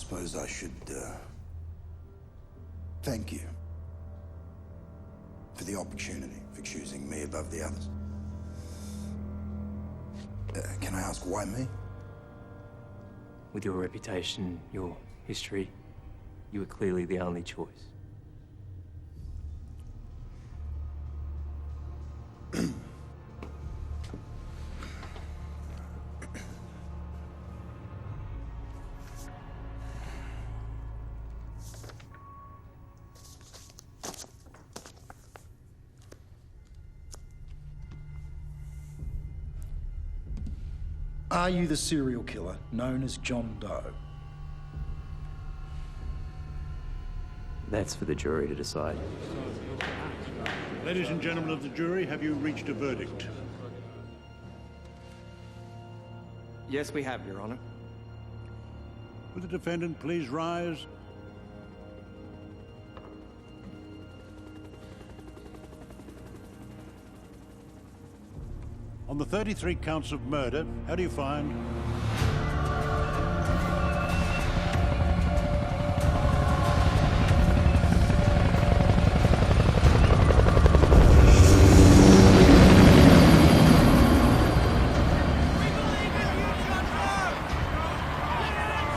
suppose I should, thank you for the opportunity, for choosing me above the others. Can I ask why me? With your reputation, your history, you were clearly the only choice. Are you the serial killer known as John Doe? That's for the jury to decide. Ladies and gentlemen of the jury, have you reached a verdict? Yes, we have, Your Honor. Will the defendant please rise? On the 33 counts of murder, how do you find?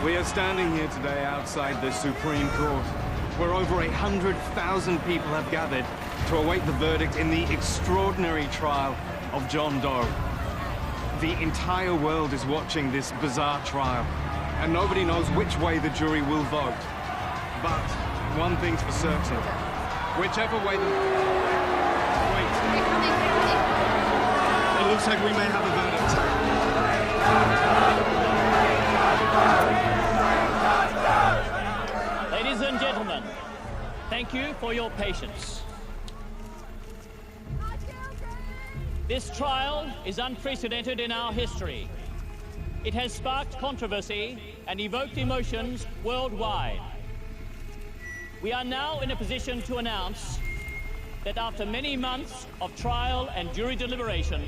We are standing here today outside the Supreme Court, where over 100,000 people have gathered to await the verdict in the extraordinary trial of John Doe. The entire world is watching this bizarre trial, and nobody knows which way the jury will vote. But one thing's for certain, whichever way the... Wait. It looks like we may have a verdict. Ladies and gentlemen, thank you for your patience. This trial is unprecedented in our history. It has sparked controversy and evoked emotions worldwide. We are now in a position to announce that after many months of trial and jury deliberation,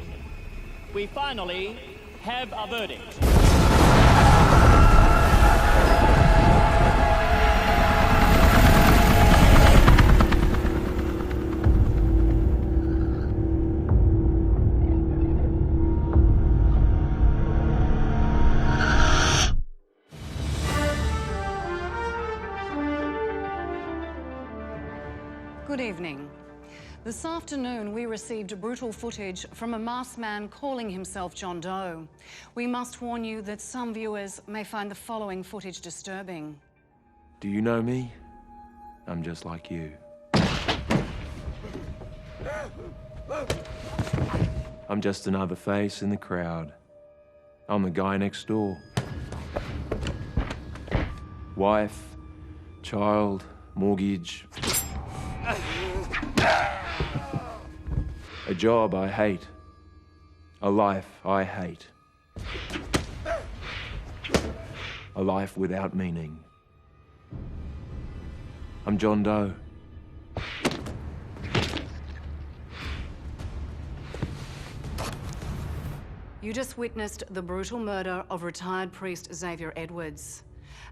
we finally have a verdict. Good evening. This afternoon, we received brutal footage from a masked man calling himself John Doe. We must warn you that some viewers may find the following footage disturbing. Do you know me? I'm just like you. I'm just another face in the crowd. I'm the guy next door. Wife, child, mortgage. A job I hate. A life I hate. A life without meaning. I'm John Doe. You just witnessed the brutal murder of retired priest Xavier Edwards.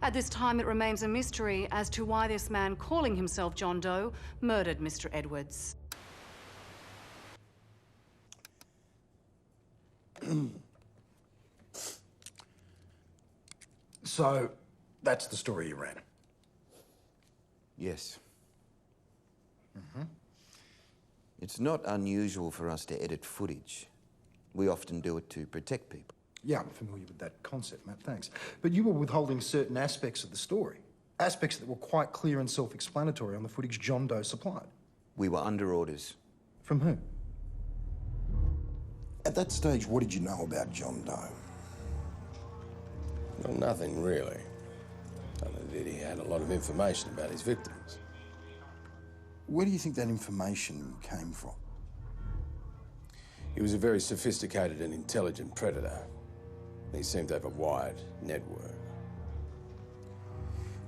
At this time, it remains a mystery as to why this man calling himself John Doe murdered Mr. Edwards. So, that's the story you ran? Yes. It's not unusual for us to edit footage. We often do it to protect people. Yeah, I'm familiar with that concept, Matt, thanks. But you were withholding certain aspects of the story. Aspects that were quite clear and self-explanatory on the footage John Doe supplied. We were under orders. From who? At that stage, what did you know about John Doe? Well, nothing really. Other than that he had a lot of information about his victims. Where do you think that information came from? He was a very sophisticated and intelligent predator. He seemed to have a wide network.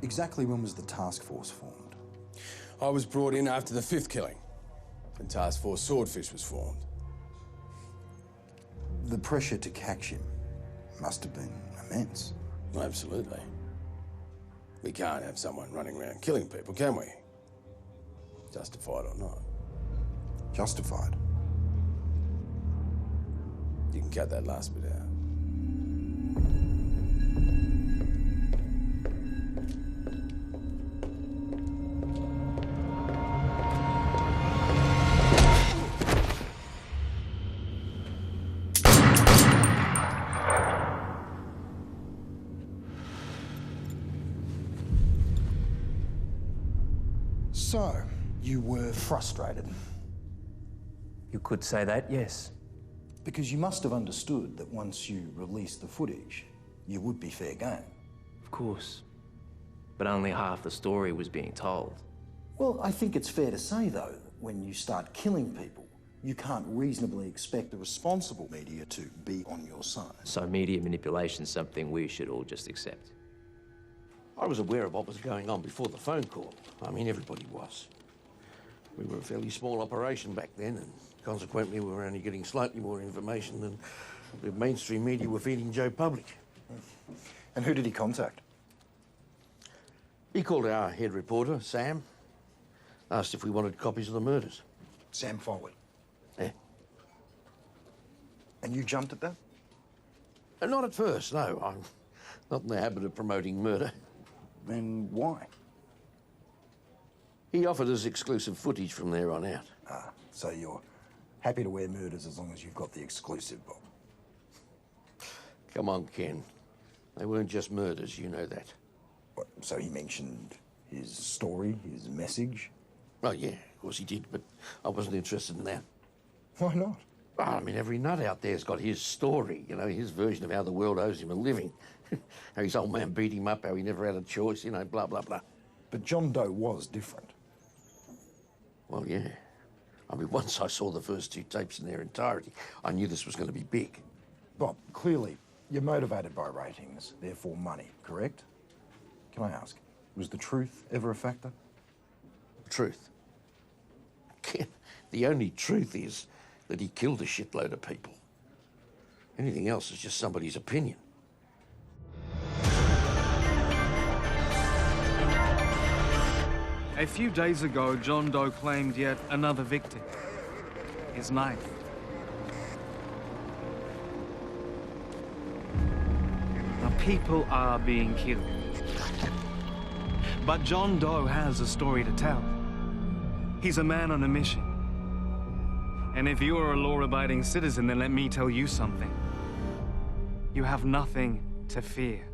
Exactly when was the task force formed? I was brought in after the 5th killing, and Task Force Swordfish was formed. The pressure to catch him must have been immense. Absolutely. We can't have someone running around killing people, can we? Justified or not. Justified. You can cut that last bit out. So, you were frustrated. You could say that, yes. Because you must have understood that once you released the footage, you would be fair game. Of course. But only half the story was being told. Well, I think it's fair to say, though, that when you start killing people, you can't reasonably expect the responsible media to be on your side. So media manipulation's something we should all just accept. I was aware of what was going on before the phone call. I mean, everybody was. We were a fairly small operation back then, and consequently we were only getting slightly more information than the mainstream media were feeding Joe Public. And who did he contact? He called our head reporter, Sam, asked if we wanted copies of the murders. Sam Foley. Yeah. And you jumped at that? Not at first, no. I'm not in the habit of promoting murder. Then why? He offered us exclusive footage from there on out. Ah, so you're happy to wear murders as long as you've got the exclusive, Bob. Come on, Ken. They weren't just murders, you know that. What, so he mentioned his story, his message? Oh, yeah, of course he did, but I wasn't interested in that. Why not? Well, I mean, every nut out there's got his story, you know, his version of how the world owes him a living. How his old man beat him up, how he never had a choice, you know, blah, blah, blah. But John Doe was different. Well, yeah. I mean, once I saw the first two tapes in their entirety, I knew this was going to be big. Bob, clearly, you're motivated by ratings, therefore money, correct? Can I ask, was the truth ever a factor? Truth? The only truth is that he killed a shitload of people. Anything else is just somebody's opinion. A few days ago, John Doe claimed yet another victim. His knife. Now, people are being killed. But John Doe has a story to tell. He's a man on a mission. And if you are a law-abiding citizen, then let me tell you something. You have nothing to fear.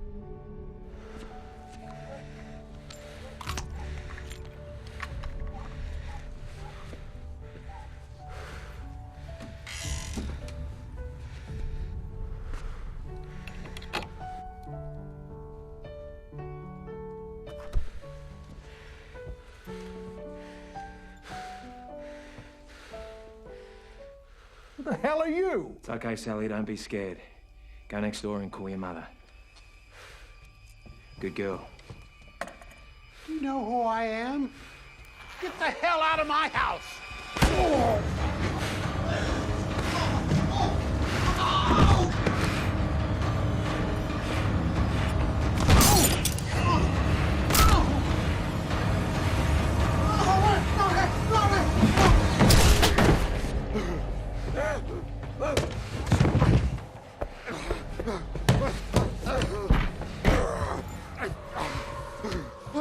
Who the hell are you? It's okay, Sally, don't be scared. Go next door and call your mother. Good girl. Do you know who I am? Get the hell out of my house!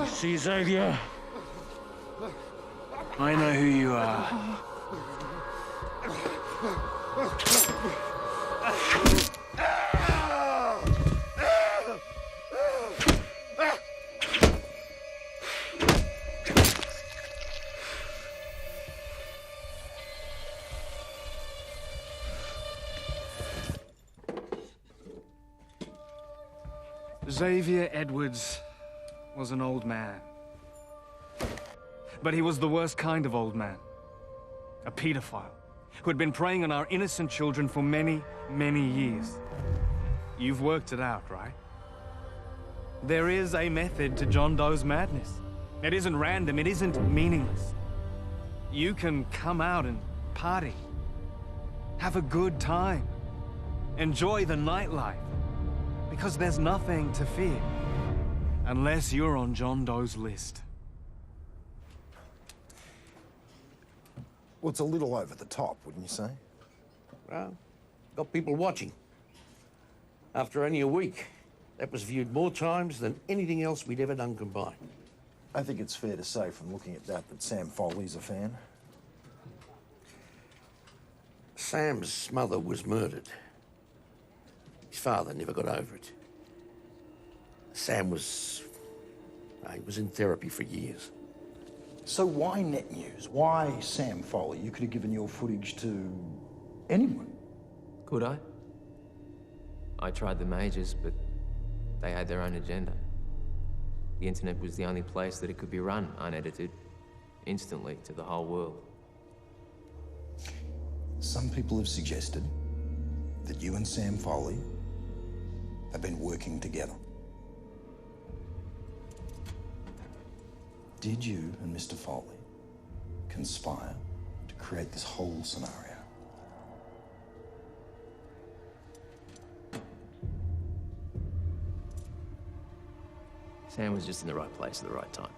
See, Xavier? I know who you are. Xavier Edwards was an old man. But he was the worst kind of old man. A pedophile who had been preying on our innocent children for many, many years. You've worked it out, right? There is a method to John Doe's madness. It isn't random, it isn't meaningless. You can come out and party. Have a good time. Enjoy the nightlife. Because there's nothing to fear. Unless you're on John Doe's list. Well, it's a little over the top, wouldn't you say? Well, got people watching. After only a week, that was viewed more times than anything else we'd ever done combined. I think it's fair to say from looking at that Sam Foley's a fan. Sam's mother was murdered. His father never got over it. Sam was... he was in therapy for years. So why Net News? Why Sam Foley? You could have given your footage to anyone. Could I? I tried the majors, but they had their own agenda. The internet was the only place that it could be run unedited, instantly to the whole world. Some people have suggested that you and Sam Foley have been working together. Did you and Mr. Foley conspire to create this whole scenario? Sam was just in the right place at the right time.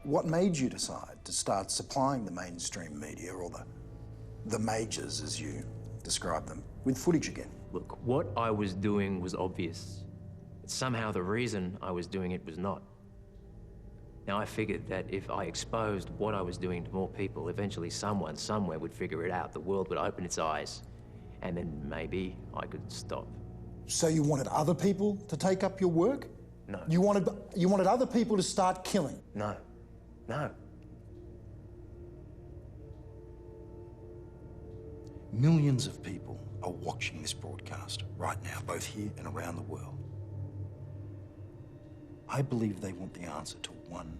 What made you decide to start supplying the mainstream media, or the majors as you describe them, with footage again? Look, what I was doing was obvious. But somehow the reason I was doing it was not. Now I figured that if I exposed what I was doing to more people, eventually someone, somewhere would figure it out. The world would open its eyes, and then maybe I could stop. So you wanted other people to take up your work? No. You wanted other people to start killing? No. No. Millions of people are watching this broadcast right now, both here and around the world. I believe they want the answer to one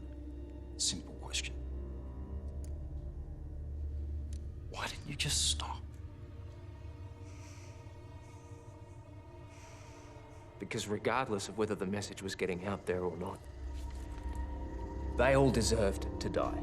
simple question. Why didn't you just stop? Because regardless of whether the message was getting out there or not, they all deserved to die.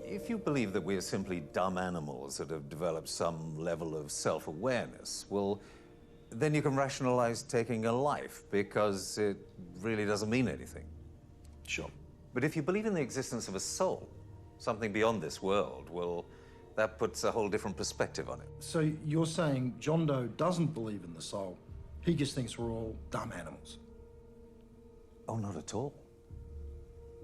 If you believe that we are simply dumb animals that have developed some level of self-awareness, well, then you can rationalize taking a life because it really doesn't mean anything. Sure. But if you believe in the existence of a soul, something beyond this world, well, that puts a whole different perspective on it. So you're saying John Doe doesn't believe in the soul, he just thinks we're all dumb animals? Oh, not at all.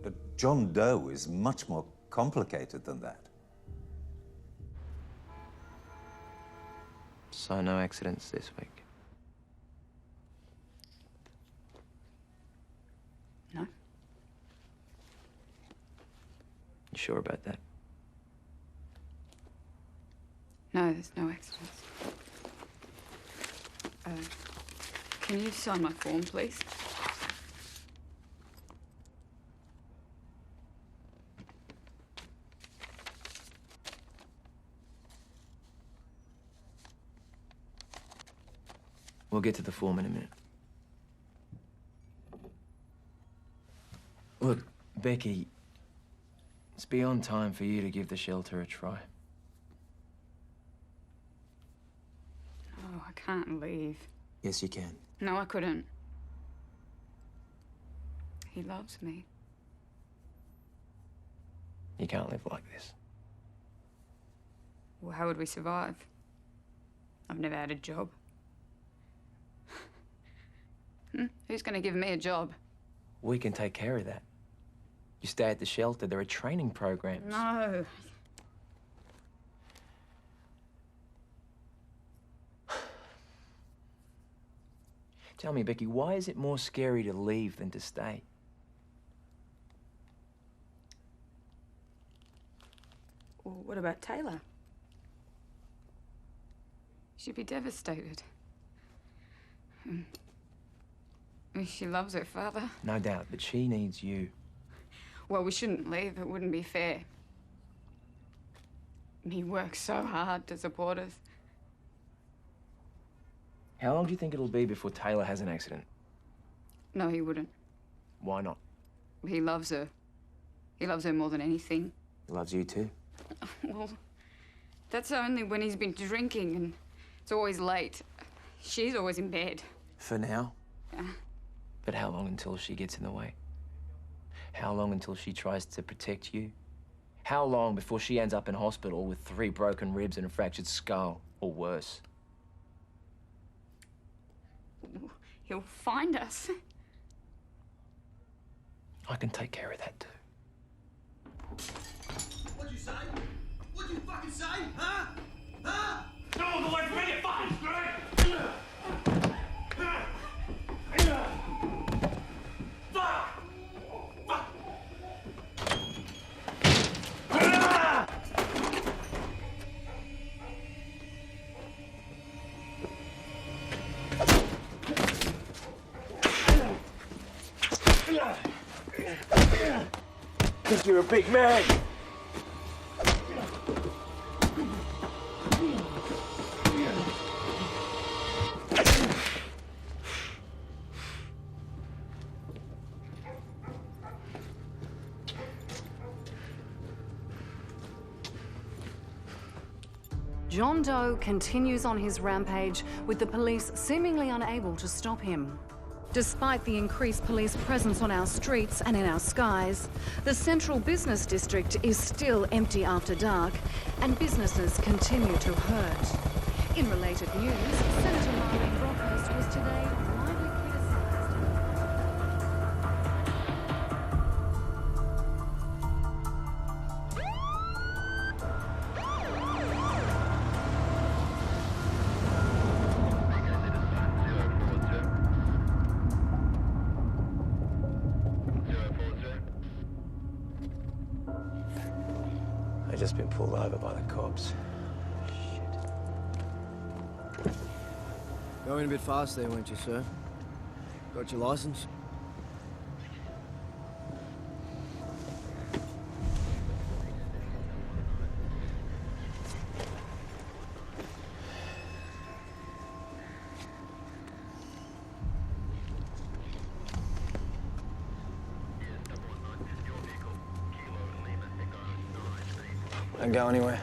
But John Doe is much more complicated than that. So no accidents this week? No. You sure about that? No, there's no accidents. Can you sign my form, please? We'll get to the form in a minute. Look, Becky, it's beyond time for you to give the shelter a try. can't leave. Yes, you can. No, I couldn't. He loves me. You can't live like this. Well, how would we survive? I've never had a job. Who's going to give me a job? We can take care of that. You stay at the shelter. There are training programs. No. Tell me, Becky, why is it more scary to leave than to stay? Well, what about Taylor? She'd be devastated. She loves her father. No doubt, but she needs you. Well, we shouldn't leave. It wouldn't be fair. He works so hard to support us. How long do you think it'll be before Taylor has an accident? No, he wouldn't. Why not? He loves her. He loves her more than anything. He loves you too. Well, that's only when he's been drinking and it's always late. She's always in bed. For now. Yeah. But how long until she gets in the way? How long until she tries to protect you? How long before she ends up in hospital with 3 broken ribs and a fractured skull, or worse? He'll find us. I can take care of that too. What'd you say? What'd you fucking say? Huh? Huh? No, the way for me, fine! Think you're a big man. John Doe continues on his rampage, with the police seemingly unable to stop him. Despite the increased police presence on our streets and in our skies, the central business district is still empty after dark, and businesses continue to hurt. In related news, Senator Marlene Brockhurst was today widely criticised. I've just been pulled over by the cops. Going a bit fast there, weren't you, sir? Got your license? Don't go anywhere.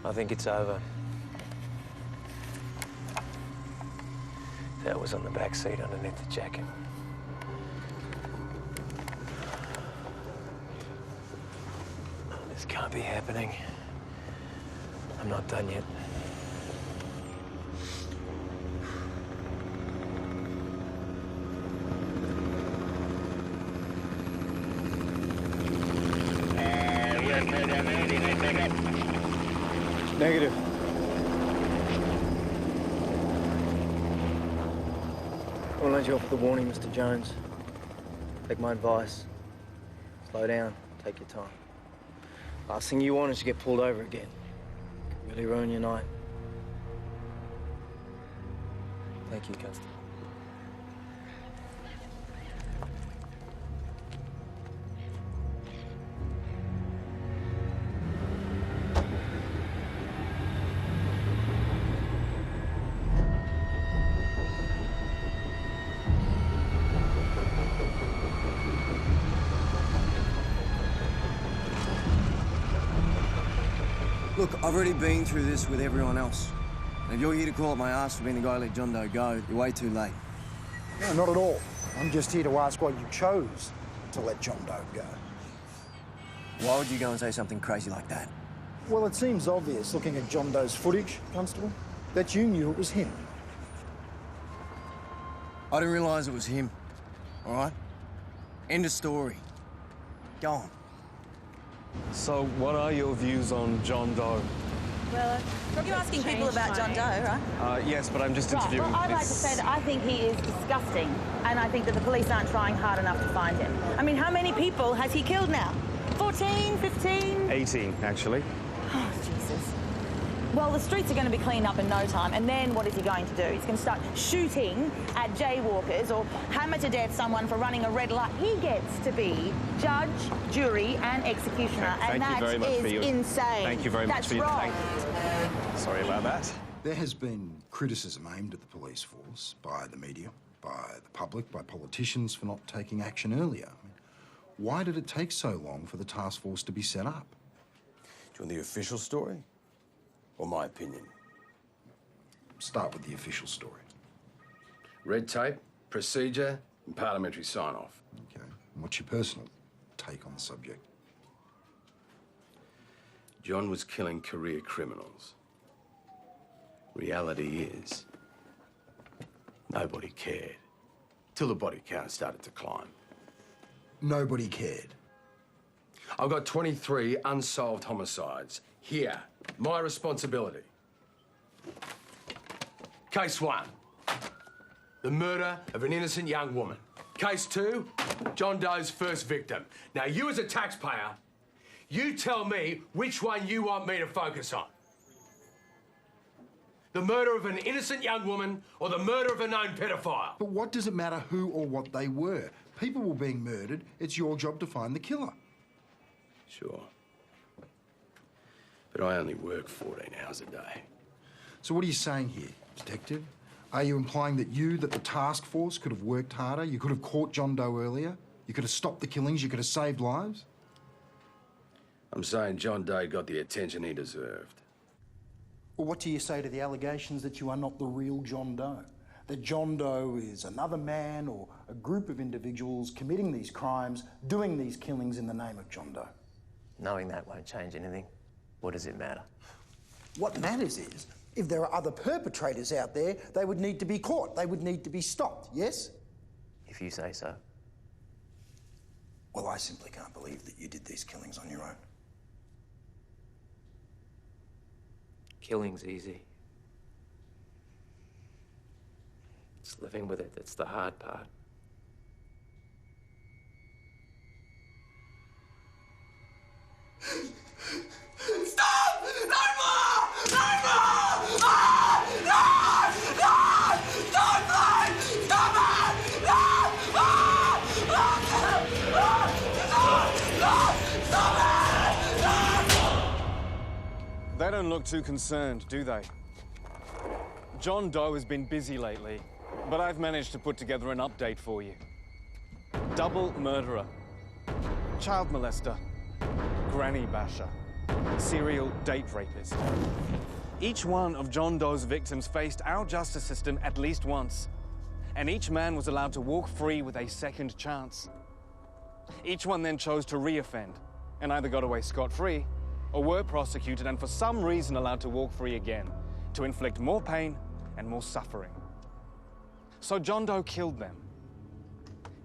I think it's over. That was on the back seat underneath the jacket. This can't be happening. I'm not done yet. Negative. I won't let you off with a warning, Mr. Jones. Take my advice. Slow down. Take your time. Last thing you want is to get pulled over again. Could really ruin your night. Thank you, Constable. Look, I've already been through this with everyone else. And if you're here to call up my ass for being the guy who let John Doe go, you're way too late. No, not at all. I'm just here to ask why you chose to let John Doe go. Why would you go and say something crazy like that? Well, it seems obvious, looking at John Doe's footage, Constable, that you knew it was him. I didn't realise it was him, all right? End of story. Go on. So, what are your views on John Doe? Well, you're asking people about John Doe, right? Yes, but I'm just interviewing... Well, I'd like to say that I think he is disgusting, and I think that the police aren't trying hard enough to find him. I mean, how many people has he killed now? 14, 15? 18, actually. Oh, Jesus. Well, the streets are going to be cleaned up in no time, and then what is he going to do? He's going to start shooting at jaywalkers or hammer to death someone for running a red light. He gets to be judge, jury, and executioner, and that is insane. Thank you very much for your... That's wrong. Sorry about that. There has been criticism aimed at the police force by the media, by the public, by politicians for not taking action earlier. I mean, why did it take so long for the task force to be set up? Do you want the official story? Or my opinion? Start with the official story. Red tape, procedure, and parliamentary sign-off. Okay. And what's your personal take on the subject? John was killing career criminals. Reality is, nobody cared. Till the body count started to climb. Nobody cared. I've got 23 unsolved homicides. Here, my responsibility. Case 1, the murder of an innocent young woman. Case 2, John Doe's first victim. Now, you as a taxpayer, you tell me which one you want me to focus on. The murder of an innocent young woman or the murder of a known pedophile? But what does it matter who or what they were? People were being murdered. It's your job to find the killer. Sure. But I only work 14 hours a day. So what are you saying here, Detective? Are you implying that the task force, could have worked harder? You could have caught John Doe earlier? You could have stopped the killings? You could have saved lives? I'm saying John Doe got the attention he deserved. Well, what do you say to the allegations that you are not the real John Doe? That John Doe is another man or a group of individuals committing these crimes, doing these killings in the name of John Doe? Knowing that won't change anything. What does it matter? What matters is, if there are other perpetrators out there, they would need to be caught. They would need to be stopped, yes? If you say so. Well, I simply can't believe that you did these killings on your own. Killing's easy. It's living with it that's the hard part. Stop! No more! No more! Ah! No! No! Stop it! Stop it! No! Ah! Ah! Stop it! They don't look too concerned, do they? John Doe has been busy lately, but I've managed to put together an update for you. Double murderer, child molester, granny basher, serial date rapist. Each one of John Doe's victims faced our justice system at least once, and each man was allowed to walk free with a second chance. Each one then chose to re-offend, and either got away scot-free, or were prosecuted and for some reason allowed to walk free again, to inflict more pain and more suffering. So John Doe killed them.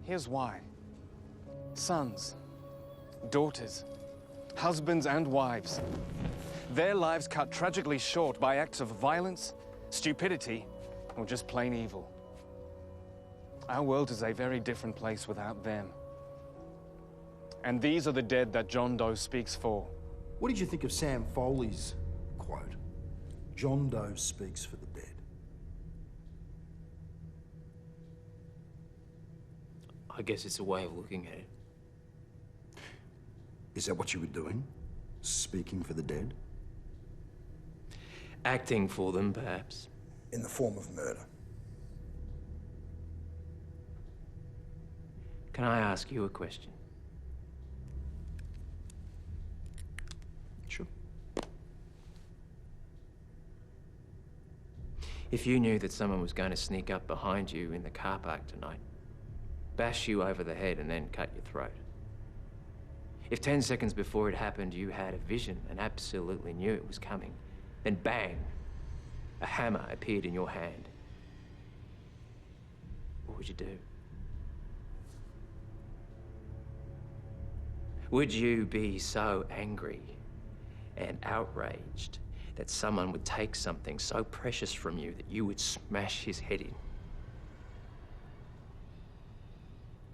Here's why. Sons, daughters, husbands and wives. Their lives cut tragically short by acts of violence, stupidity, or just plain evil. Our world is a very different place without them. And these are the dead that John Doe speaks for. What did you think of Sam Foley's quote? John Doe speaks for the dead. I guess it's a way of looking at it. Is that what you were doing? Speaking for the dead? Acting for them, perhaps. In the form of murder. Can I ask you a question? Sure. If you knew that someone was going to sneak up behind you in the car park tonight, bash you over the head and then cut your throat. If 10 seconds before it happened you had a vision and absolutely knew it was coming, then bang, a hammer appeared in your hand, what would you do? Would you be so angry and outraged that someone would take something so precious from you that you would smash his head in?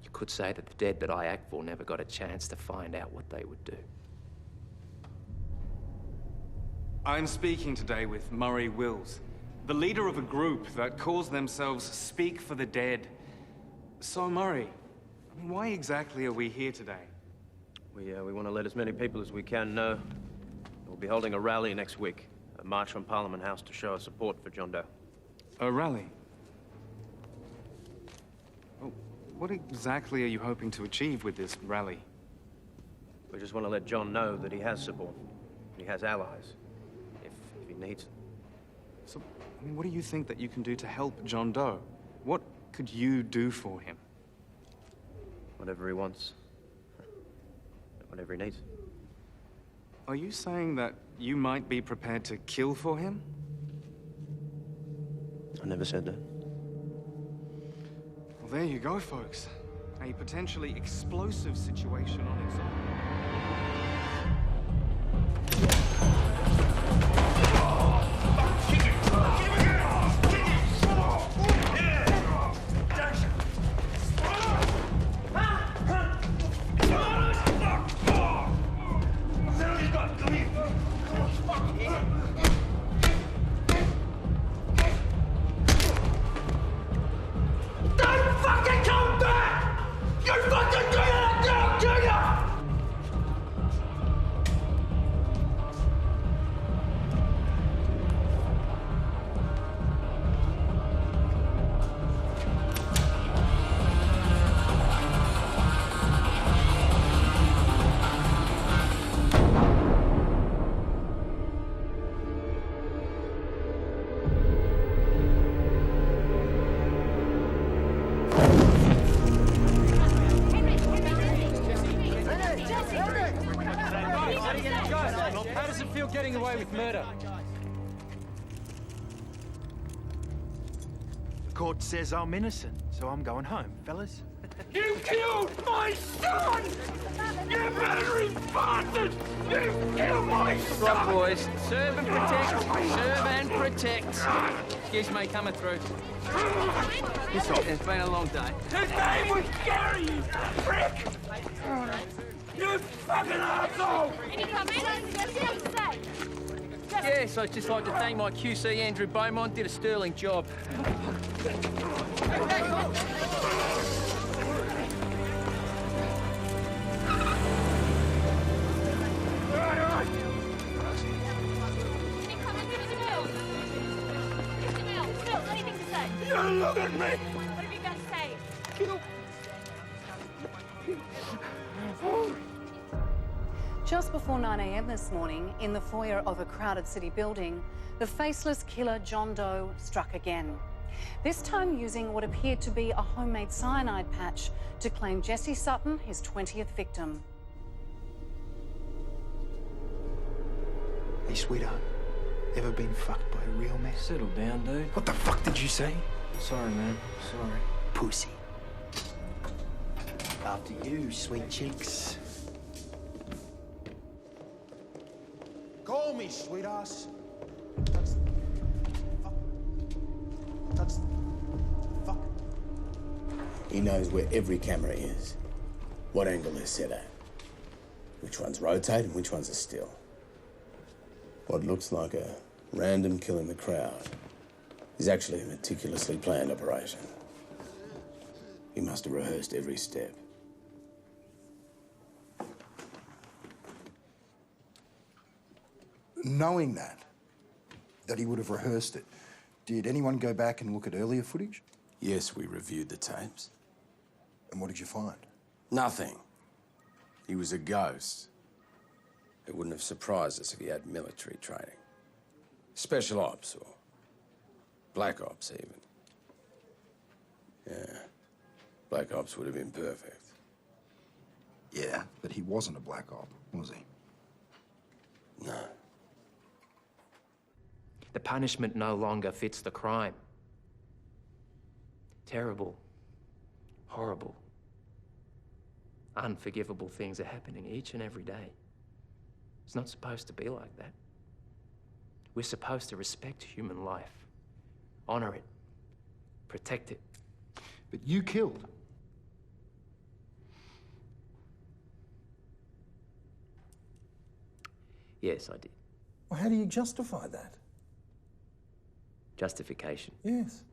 You could say that the dead that I act for never got a chance to find out what they would do. I'm speaking today with Murray Wills, the leader of a group that calls themselves Speak for the Dead. So, Murray, why exactly are we here today? We want to let as many people as we can know. We'll be holding a rally next week, a march from Parliament House to show our support for John Doe. A rally? Well, what exactly are you hoping to achieve with this rally? We just want to let John know that he has support. He has allies, if he needs them. So, I mean, what do you think that you can do to help John Doe? What could you do for him? Whatever he wants. Whatever he needs. Are you saying that you might be prepared to kill for him? I never said that. Well, there you go, folks. A potentially explosive situation on its own. How does it feel getting away with murder? The court says I'm innocent, so I'm going home, fellas. You killed my son! You murdering bastard! You killed my son! Right, boys. Serve and protect. Serve and protect. Excuse me, coming through. It's been a long day. His name was Gary, you prick! You fucking asshole! Yes, I'd just like to thank my QC, Andrew Beaumont. Did a sterling job. You look at me! What have you got to say? Just before 9 a.m. this morning, in the foyer of a crowded city building, the faceless killer John Doe struck again. This time using what appeared to be a homemade cyanide patch to claim Jesse Sutton, his 20th victim. Hey, sweetheart. Ever been fucked by a real man? Settle down, dude. What the fuck did you say? Sorry, man. Sorry. Pussy. After you, sweet cheeks. Call me, sweetheart. That's fuck. He knows where every camera is, what angle they're set at, which ones rotate and which ones are still. What looks like a random kill in the crowd is actually a meticulously planned operation. He must have rehearsed every step. Knowing that he would have rehearsed it, did anyone go back and look at earlier footage? Yes, we reviewed the tapes. And what did you find? Nothing. He was a ghost. It wouldn't have surprised us if he had military training. Special ops or Black Ops, even. Yeah. Black Ops would have been perfect. Yeah, but he wasn't a black op, was he? No. The punishment no longer fits the crime. Terrible, horrible, unforgivable things are happening each and every day. It's not supposed to be like that. We're supposed to respect human life, honor it, protect it. But you killed. Yes, I did. Well, how do you justify that? Justification. Yes.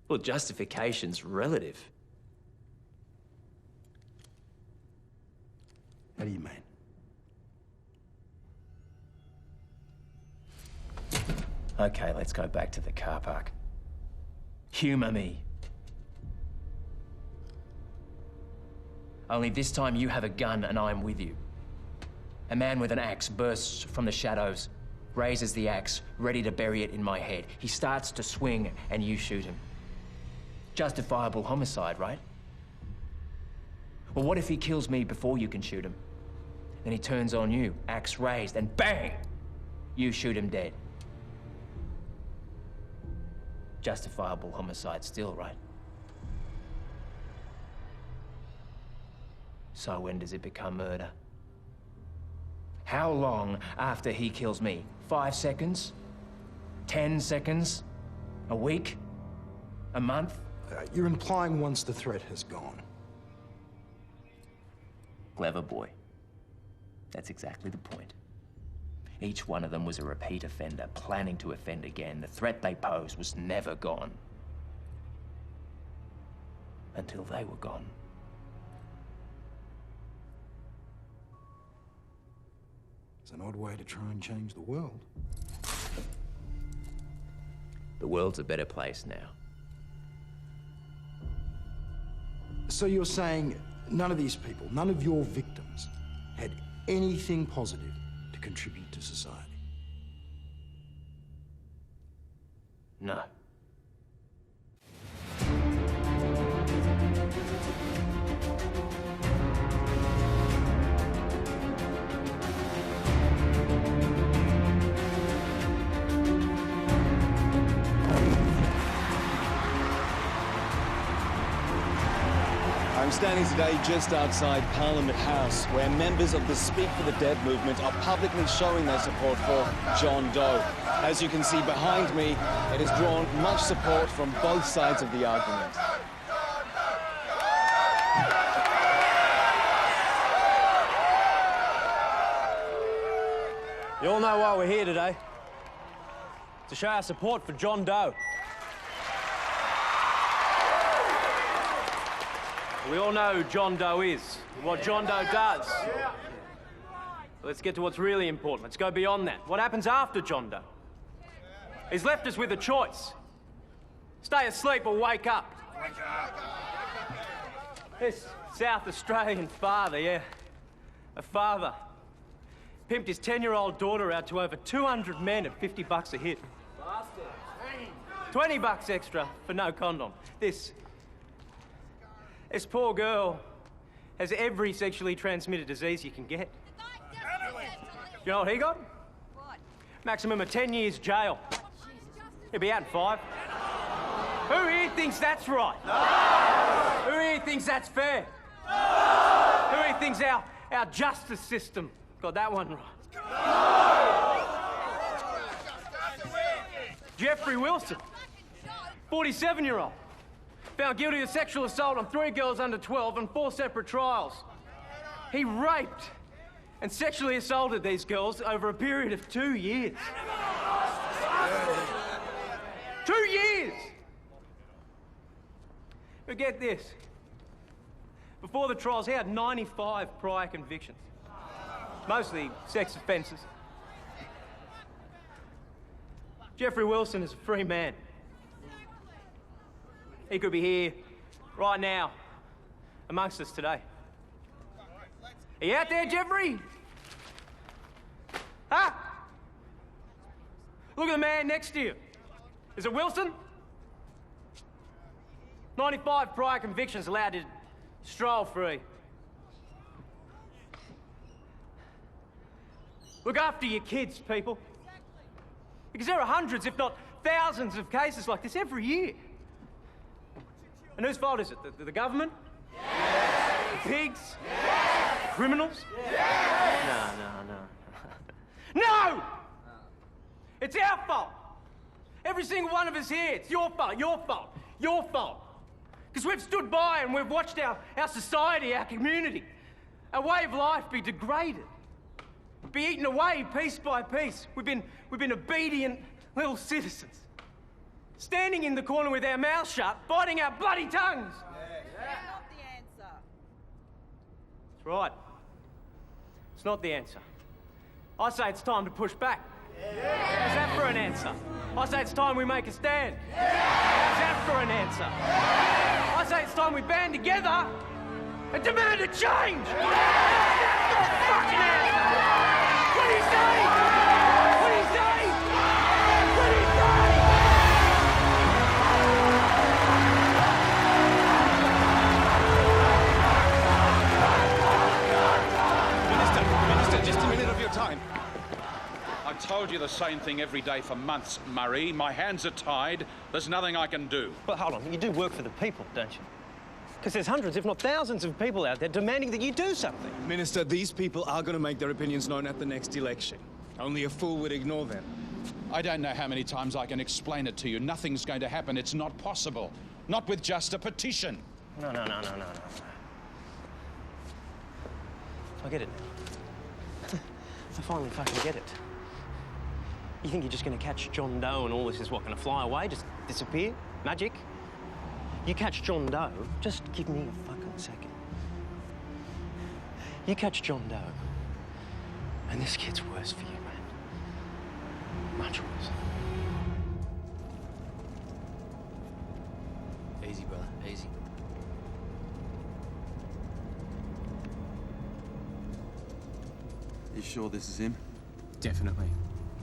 Well, justification's relative. How do you mean? Okay, let's go back to the car park. Humour me. Only this time you have a gun and I'm with you. A man with an axe bursts from the shadows, raises the axe, ready to bury it in my head. He starts to swing and you shoot him. Justifiable homicide, right? Well, what if he kills me before you can shoot him? Then he turns on you, axe raised, and bang! You shoot him dead. Justifiable homicide still, right? So when does it become murder? How long after he kills me? 5 seconds? 10 seconds? A week? A month? You're implying once the threat has gone. Clever boy. That's exactly the point. Each one of them was a repeat offender, planning to offend again. The threat they posed was never gone. Until they were gone. It's an odd way to try and change the world. The world's a better place now. So you're saying none of these people, none of your victims, had anything positive to contribute to society? No. I'm standing today just outside Parliament House, where members of the Speak for the Dead movement are publicly showing their support for John Doe. As you can see behind me, it has drawn much support from both sides of the argument. You all know why we're here today. To show our support for John Doe. We all know who John Doe is, what John Doe does. Let's get to what's really important. Let's go beyond that. What happens after John Doe? He's left us with a choice. Stay asleep or wake up. This South Australian father, yeah. A father. Pimped his 10-year-old daughter out to over 200 men at $50 a hit. $20 extra for no condom. This poor girl has every sexually transmitted disease you can get. You know what he got? What? Maximum of 10 years jail. He'll be out in 5. Who here thinks that's right? No. Who here thinks that's fair? No. Who here thinks our justice system got that one right? No. Jeffrey Wilson, 47-year-old. Found guilty of sexual assault on 3 girls under 12 on 4 separate trials. He raped and sexually assaulted these girls over a period of 2 years. 2 years! But get this. Before the trials, he had 95 prior convictions. Mostly sex offences. Jeffrey Wilson is a free man. He could be here, right now, amongst us today. Are you out there, Jeffrey? Huh? Look at the man next to you. Is it Wilson? 95 prior convictions allowed to stroll free. Look after your kids, people. Because there are hundreds, if not thousands, of cases like this every year. And whose fault is it? The government? Yes. The pigs? Yes. Criminals? Yes. No. No! It's our fault. Every single one of us here. It's your fault, your fault, your fault. Because we've stood by and we've watched our society, our community, our way of life be degraded, be eaten away piece by piece. We've been obedient little citizens, standing in the corner with our mouths shut, biting our bloody tongues. That's not the answer. That's right. It's not the answer. I say it's time to push back. How's that for an answer? I say it's time we make a stand. How's that for an answer? I say it's time we band together and demand a change. How's that for a fucking answer? What do you say? What do you say? What do you say? Minister, just a minute of your time. I told you the same thing every day for months, Murray. My hands are tied. There's nothing I can do. But hold on, you do work for the people, don't you? Because there's hundreds, if not thousands, of people out there demanding that you do something. Minister, these people are going to make their opinions known at the next election. Only a fool would ignore them. I don't know how many times I can explain it to you. Nothing's going to happen. It's not possible. Not with just a petition. No. I get it now. I finally fucking get it. You think you're just going to catch John Doe and all this is what, going to fly away, just disappear? Magic? You catch John Doe, just give me a fucking second. You catch John Doe, and this gets worse for you, man. Much worse. Easy, brother, easy. You sure this is him? Definitely.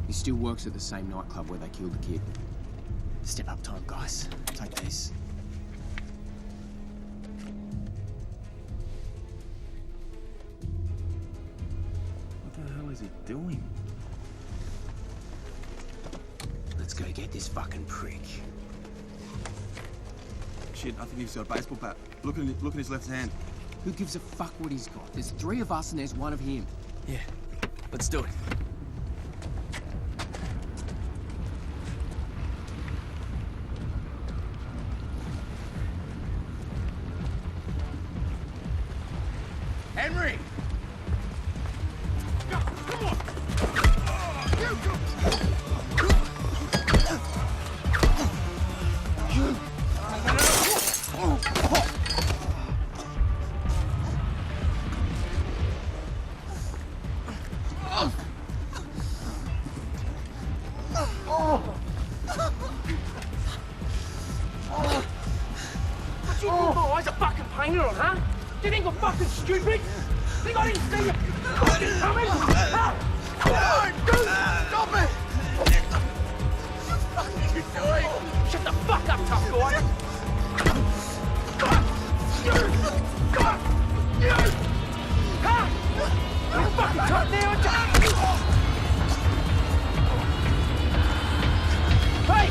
He still works at the same nightclub where they killed the kid. Step up time, guys. Take these. What the hell is he doing? Let's go get this fucking prick. Shit, I think he's got a baseball bat. Look at his left hand. Who gives a fuck what he's got? There's 3 of us and there's 1 of him. Yeah, let's do it. Henry! Come on! What you put my eyes a fucking painter on, huh? Do you think I'm fucking stupid? Think I didn't see you fucking coming? Huh? Dude, stop it! What are you doing? Shut the fuck up, tough guy! Huh? You fucking cut now, aren't you? Hey!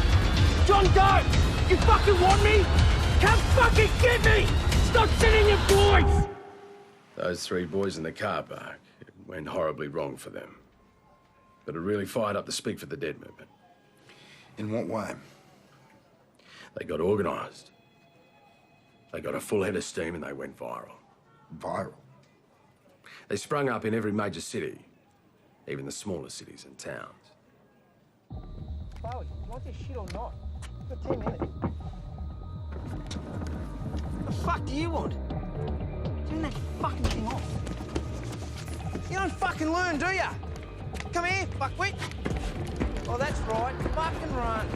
John Doe! You fucking want me? Come fucking get me! Stop sitting your boys! Those 3 boys in the car park, it went horribly wrong for them. But it really fired up the Speak for the Dead movement. In what way? They got organised. They got a full head of steam and they went viral. Viral? They sprung up in every major city, even the smaller cities and towns. Chloe, you like this shit or not? You've got 10 minutes. The fuck do you want? Turn that fucking thing off. You don't fucking learn, do ya? Come here, fuckwit. Oh, that's right. Fucking run.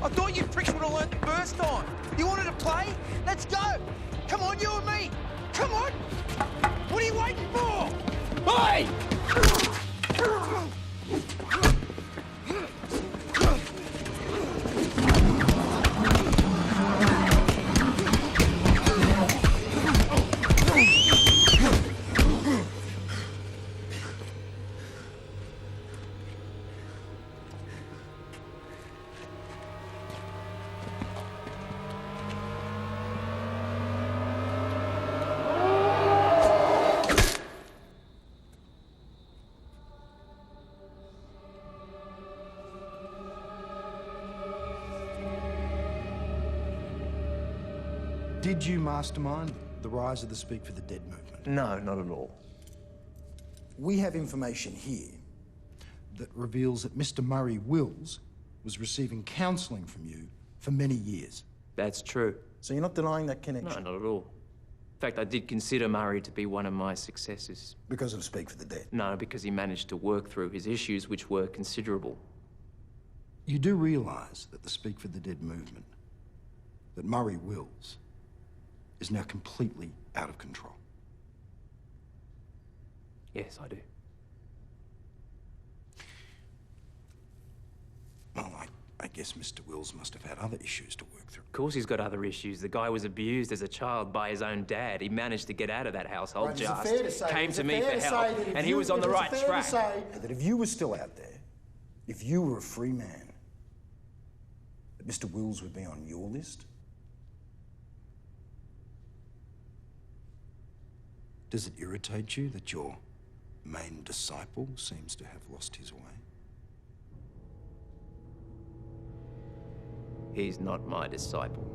I thought you pricks would have learned the first time. You wanted to play? Let's go. Come on, you and me. Come on. What are you waiting for? Hey! Did you mastermind the rise of the Speak for the Dead movement? No, not at all. We have information here that reveals that Mr. Murray Wills was receiving counselling from you for many years. That's true. So you're not denying that connection? No, not at all. In fact, I did consider Murray to be one of my successors. Because of Speak for the Dead? No, because he managed to work through his issues, which were considerable. You do realise that the Speak for the Dead movement, that Murray Wills, is now completely out of control? Yes, I do. Well, I guess Mr. Wills must have had other issues to work through. Of course he's got other issues. The guy was abused as a child by his own dad. He managed to get out of that household Right, just. is it fair to say, Came to me for help, and he was on the right track. Is it fair to say that if you were still out there, if you were a free man, that Mr. Wills would be on your list? Does it irritate you that your main disciple seems to have lost his way? He's not my disciple.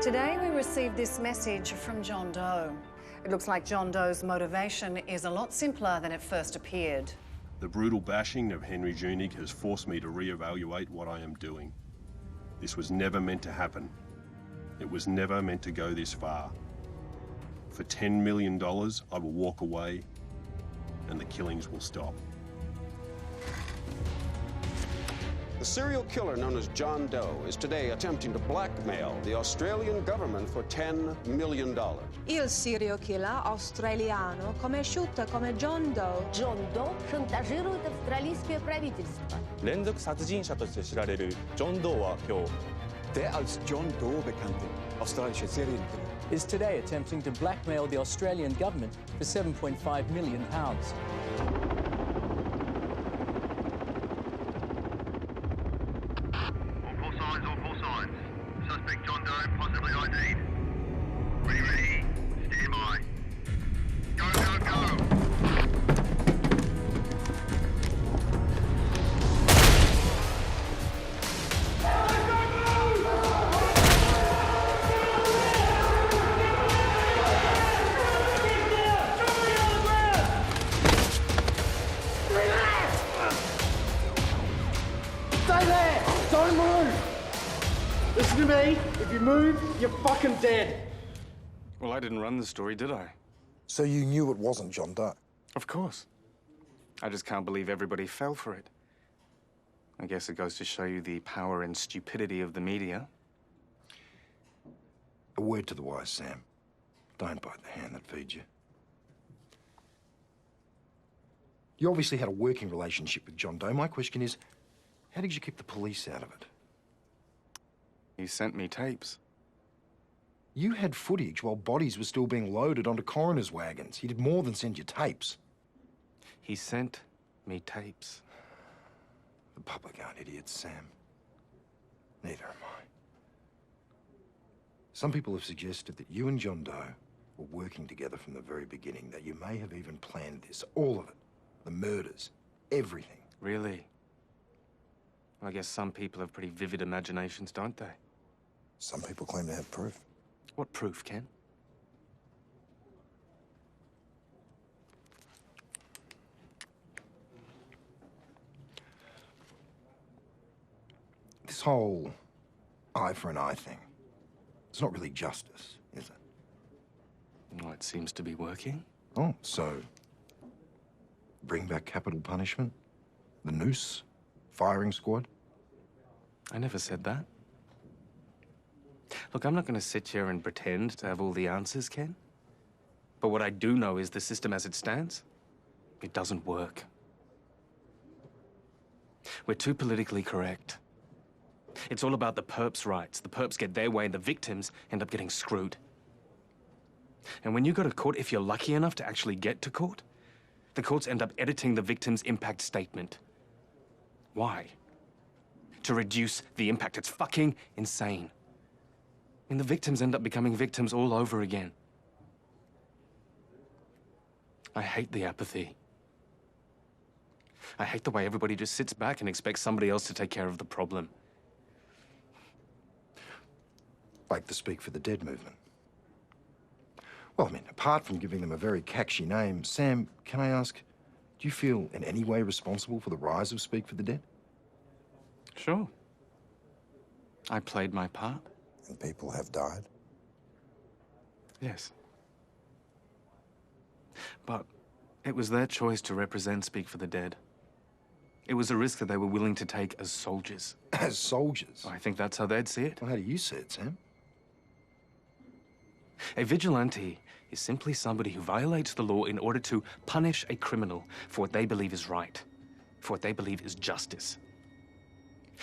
Today we received this message from John Doe. It looks like John Doe's motivation is a lot simpler than it first appeared. The brutal bashing of Henry Junig has forced me to reevaluate what I am doing. This was never meant to happen. It was never meant to go this far. For $10 million, I will walk away and the killings will stop. The serial killer known as John Doe is today attempting to blackmail the Australian government for $10 million. Il serial killer australiano, conosciuto come John Doe. John Doe шантажирует австралийское правительство. 連続殺人者として知られるジョン・ドーは今日 Der als John Doe bekannte australische Serienkiller is today attempting to blackmail the Australian government for £7.5 million. All four signs. Suspect John Doe, possibly ID'd. Ready, stand by. Go, go, go! Stay there! Don't move! Listen to me. If you move, you're fucking dead. Well, I didn't run the story, did I? So you knew it wasn't John Doe? Of course. I just can't believe everybody fell for it. I guess it goes to show you the power and stupidity of the media. A word to the wise, Sam. Don't bite the hand that feeds you. You obviously had a working relationship with John Doe. My question is, how did you keep the police out of it? He sent me tapes. You had footage while bodies were still being loaded onto coroner's wagons. He did more than send you tapes. He sent me tapes. The public aren't idiots, Sam. Neither am I. Some people have suggested that you and John Doe were working together from the very beginning, that you may have even planned this, all of it. The murders, everything. Really? I guess some people have pretty vivid imaginations, don't they? Some people claim to have proof. What proof, Ken? This whole eye for an eye thing, it's not really justice, is it? Well, it seems to be working. Oh, so bring back capital punishment? The noose? Firing squad? I never said that. Look, I'm not going to sit here and pretend to have all the answers, Ken. But what I do know is the system as it stands, it doesn't work. We're too politically correct. It's all about the perps' rights. The perps get their way, and the victims end up getting screwed. And when you go to court, if you're lucky enough to actually get to court, the courts end up editing the victim's impact statement. Why? To reduce the impact. It's fucking insane. I mean, the victims end up becoming victims all over again. I hate the apathy. I hate the way everybody just sits back and expects somebody else to take care of the problem. like the Speak for the Dead movement? Well, I mean, apart from giving them a very catchy name, Sam, can I ask, do you feel in any way responsible for the rise of Speak for the Dead? Sure. I played my part. And people have died? Yes. But it was their choice to represent Speak for the Dead. It was a risk that they were willing to take as soldiers. As soldiers? I think that's how they'd see it. Well, how do you see it, Sam? A vigilante is simply somebody who violates the law in order to punish a criminal for what they believe is right, for what they believe is justice.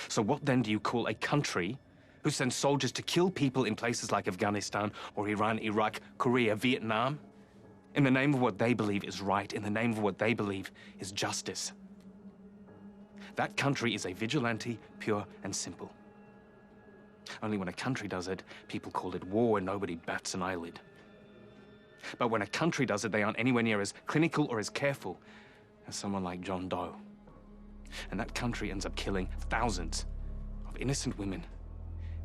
So what then do you call a country who sends soldiers to kill people in places like Afghanistan or Iran, Iraq, Korea, Vietnam, in the name of what they believe is right, in the name of what they believe is justice? That country is a vigilante, pure and simple. Only when a country does it, people call it war and nobody bats an eyelid. But when a country does it, they aren't anywhere near as clinical or as careful as someone like John Doe. And that country ends up killing thousands of innocent women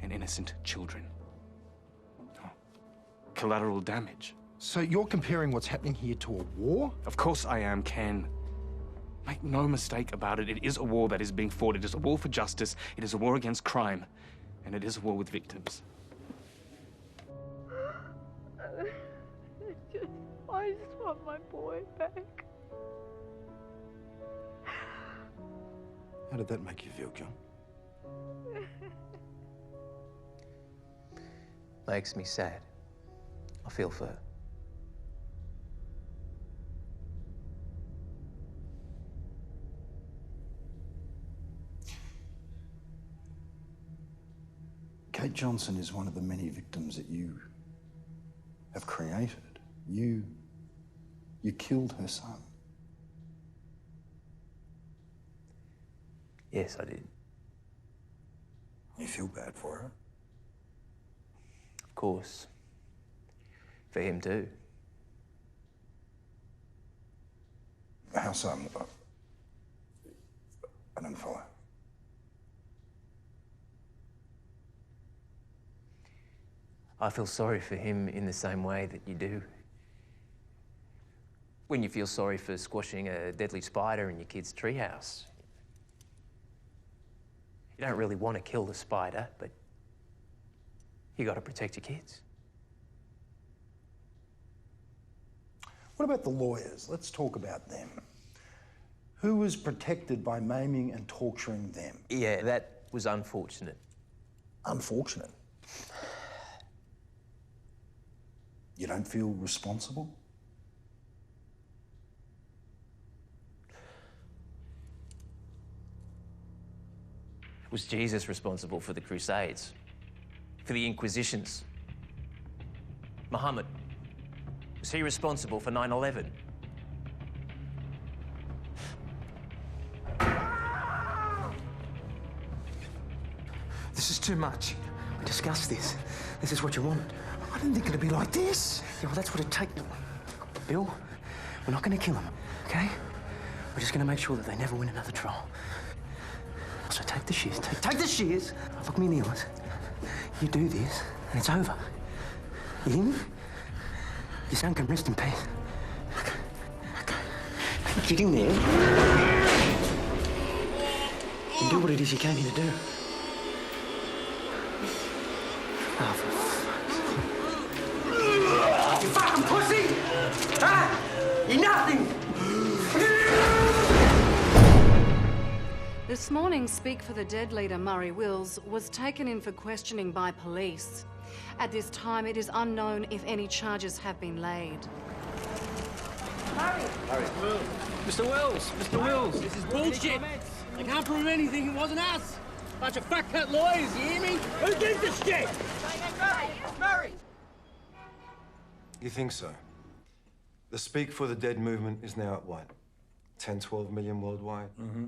and innocent children. Oh, collateral damage. So you're comparing what's happening here to a war? Of course I am, Ken. Make no mistake about it. It is a war that is being fought. It is a war for justice. It is a war against crime. And it is a war with victims. I just want my boy back. How did that make you feel, John? Makes me sad. I feel for her. Kate Johnson is one of the many victims that you have created. You killed her son. Yes, I did. You feel bad for her? Of course. For him too. How so? I don't follow. I feel sorry for him in the same way that you do. When you feel sorry for squashing a deadly spider in your kid's treehouse. You don't really want to kill the spider, but you got to protect your kids. What about the lawyers? Let's talk about them. Who was protected by maiming and torturing them? Yeah, that was unfortunate. Unfortunate? You don't feel responsible? Was Jesus responsible for the Crusades? For the Inquisitions? Muhammad? Was he responsible for 9/11? This is too much. We discussed this. This is what you want. I didn't think it'd be like this. Yeah, well, that's what it takes. Bill, we're not going to kill him, okay? We're just going to make sure that they never win another trial. So take the shears. Take the shears. Look me in the eyes. You do this, and it's over. You? Your son can rest in peace. Okay. Get in there. And do what it is you came here to do. Oh, for you fucking pussy! Huh? You're nothing! This morning, Speak for the Dead leader Murray Wills was taken in for questioning by police. At this time, it is unknown if any charges have been laid. Murray! Mr. Wills! Mr. Wills! This is bullshit! They can't prove anything. It wasn't us! Bunch of fat cat lawyers, you hear me? Who gives a shit? Murray! You think so? The Speak for the Dead movement is now at what? 10, 12 million worldwide? Mm-hmm.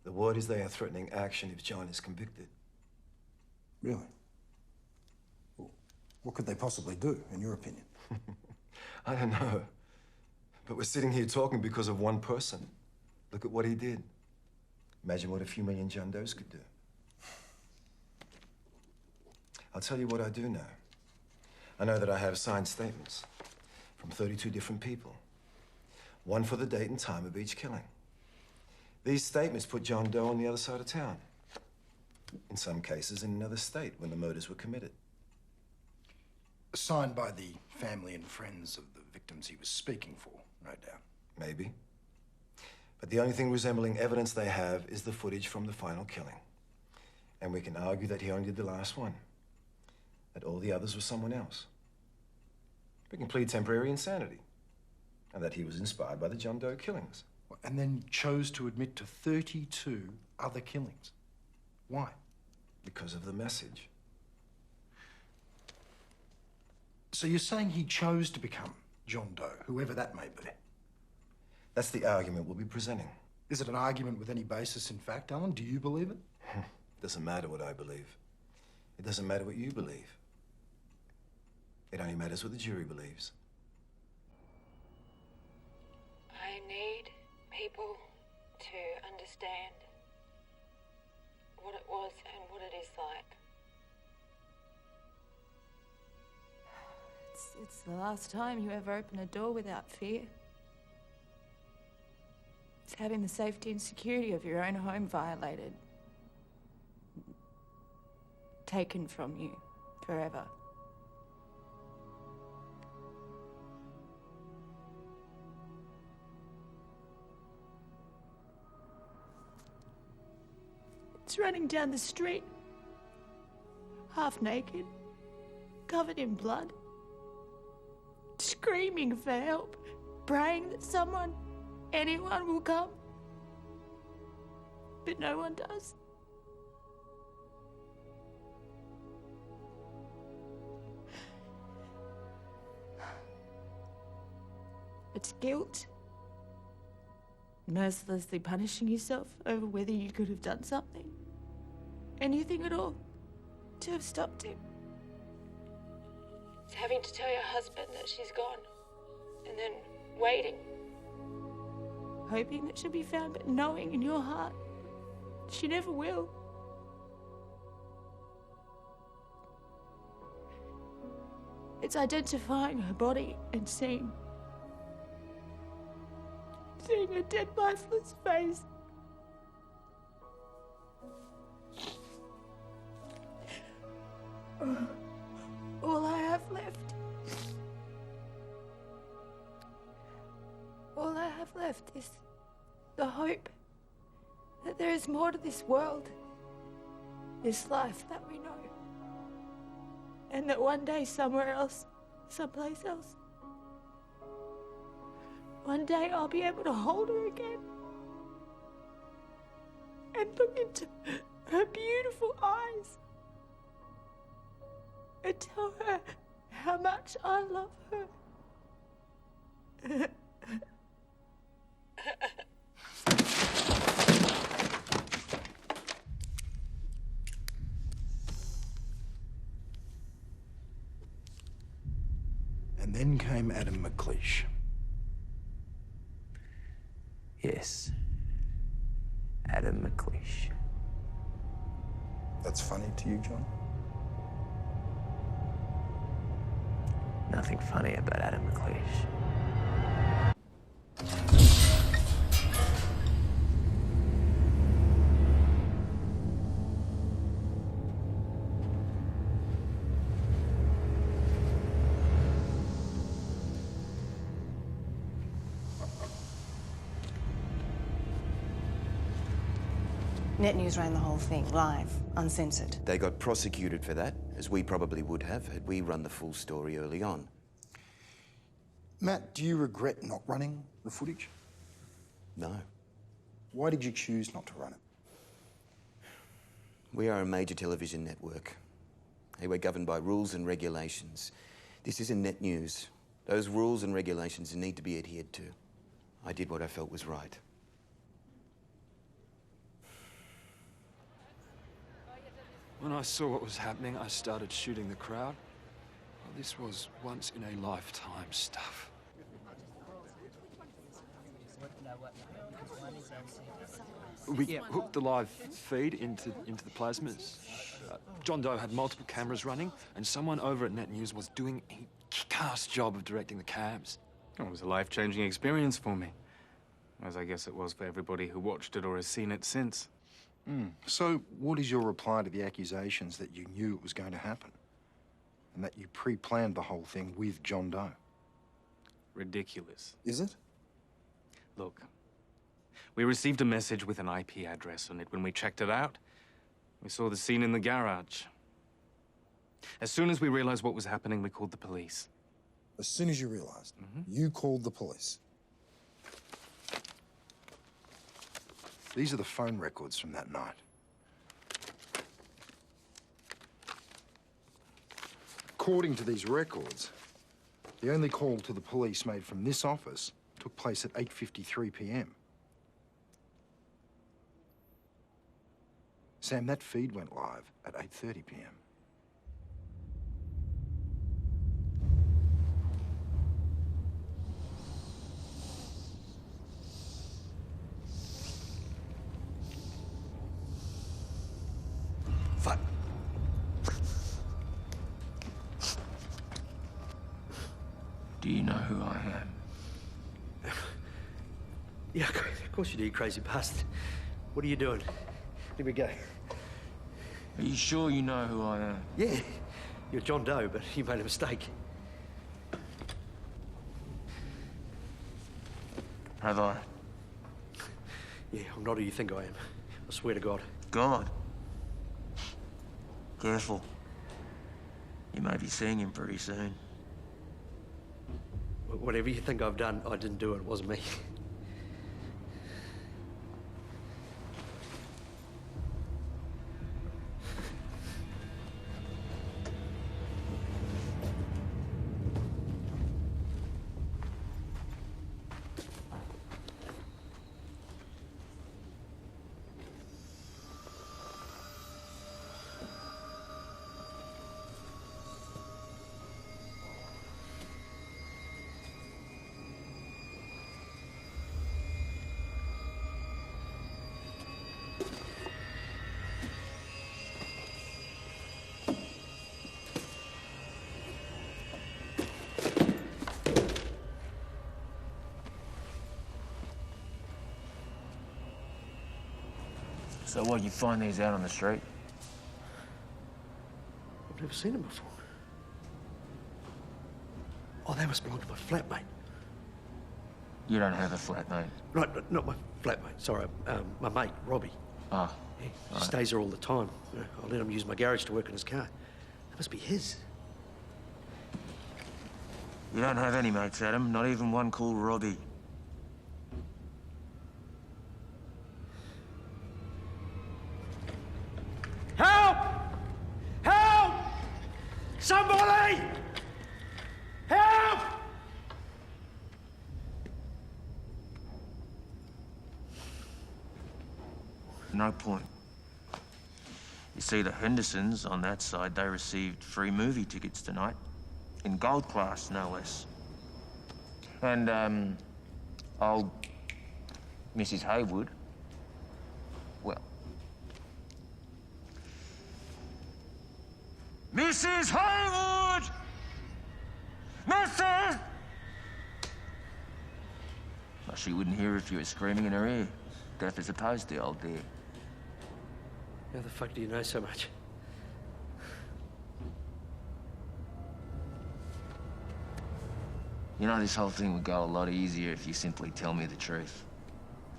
The word is they are threatening action if John is convicted. Really? Well, what could they possibly do, in your opinion? I don't know. But we're sitting here talking because of one person. Look at what he did. Imagine what a few million John Does could do. I'll tell you what I do know. I know that I have signed statements from 32 different people, one for the date and time of each killing. These statements put John Doe on the other side of town. In some cases, in another state when the murders were committed. Signed by the family and friends of the victims he was speaking for, no doubt. Maybe. But the only thing resembling evidence they have is the footage from the final killing. And we can argue that he only did the last one. That all the others were someone else. We can plead temporary insanity. And that he was inspired by the John Doe killings. And then chose to admit to 32 other killings. Why? Because of the message. So you're saying he chose to become John Doe, whoever that may be? That's the argument we'll be presenting. Is it an argument with any basis in fact, Alan? Do you believe it? Doesn't matter what I believe. It doesn't matter what you believe. It only matters what the jury believes. I need people to understand what it was and what it is like. It's the last time you ever open a door without fear. It's having the safety and security of your own home violated. Taken from you forever. It's running down the street, half naked, covered in blood, screaming for help, praying that someone, anyone will come. But no one does. It's guilt. Mercilessly punishing yourself over whether you could have done something. Anything at all. To have stopped him. It's having to tell your husband that she's gone. And then waiting. Hoping that she'll be found, but knowing in your heart she never will. It's identifying her body and seeing her dead, lifeless face. All I have left. All I have left is the hope that there is more to this world, this life that we know, and that one day somewhere else, someplace else, one day I'll be able to hold her again and look into her beautiful eyes and tell her how much I love her. And then came Adam McLeish. Yes. Adam McLeish. That's funny to you, John? Nothing funny about Adam McLeish. Net News ran the whole thing, live, uncensored. They got prosecuted for that, as we probably would have had we run the full story early on. Matt, do you regret not running the footage? No. Why did you choose not to run it? We are a major television network. Hey, we're governed by rules and regulations. This isn't Net News. Those rules and regulations need to be adhered to. I did what I felt was right. When I saw what was happening, I started shooting the crowd. Well, this was once-in-a-lifetime stuff. We hooked the live feed into the plasmas. John Doe had multiple cameras running, and someone over at Net News was doing a kick-ass job of directing the cabs. It was a life-changing experience for me, as I guess it was for everybody who watched it or has seen it since. So, what is your reply to the accusations that you knew it was going to happen? And that you pre-planned the whole thing with John Doe? Ridiculous. Is it? Look, we received a message with an IP address on it. When we checked it out, we saw the scene in the garage. As soon as we realized what was happening, we called the police. As soon as you realized, you called the police. These are the phone records from that night. According to these records, the only call to the police made from this office took place at 8:53 p.m. Sam, that feed went live at 8:30 p.m. Fuck. Do you know who I am? Yeah, of course you do, you crazy bastard. What are you doing? Here we go. Are you sure you know who I am? Yeah, you're John Doe, but you made a mistake. Have I? Yeah, I'm not who you think I am. I swear to God. God. Careful. You may be seeing him pretty soon. Whatever you think I've done, I didn't do it. It wasn't me. So what, you find these out on the street? I've never seen them before. Oh, they must belong to my flatmate. You don't have a flatmate? Right, not my flatmate, sorry. My mate, Robbie. Ah. Yeah, he stays there all the time. You know, I let him use my garage to work on his car. That must be his. You don't have any mates, Adam? Not even one called Robbie? Help! Help! Somebody! Help! No point. You see, the Hendersons on that side, they received free movie tickets tonight. In gold class, no less. And, old Mrs. Haywood, well... Mrs. Haywood! Mrs.! Well, she wouldn't hear if you were screaming in her ear. Deaf as a post, the old dear. How the fuck do you know so much? You know, this whole thing would go a lot easier if you simply tell me the truth.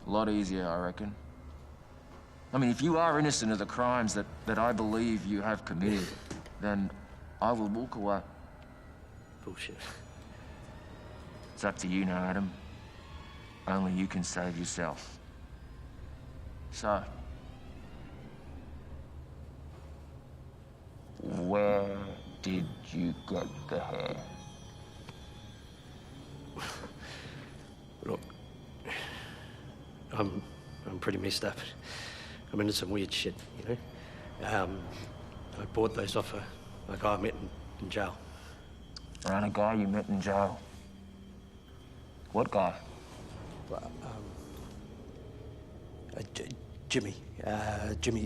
A lot easier, I reckon. I mean, if you are innocent of the crimes that I believe you have committed, then I will walk away. Bullshit. It's up to you now, Adam. Only you can save yourself. So, where did you get the hair? Look, I'm pretty messed up. I'm into some weird shit, you know? I bought those off a guy I met in jail. Right, a guy you met in jail? What guy?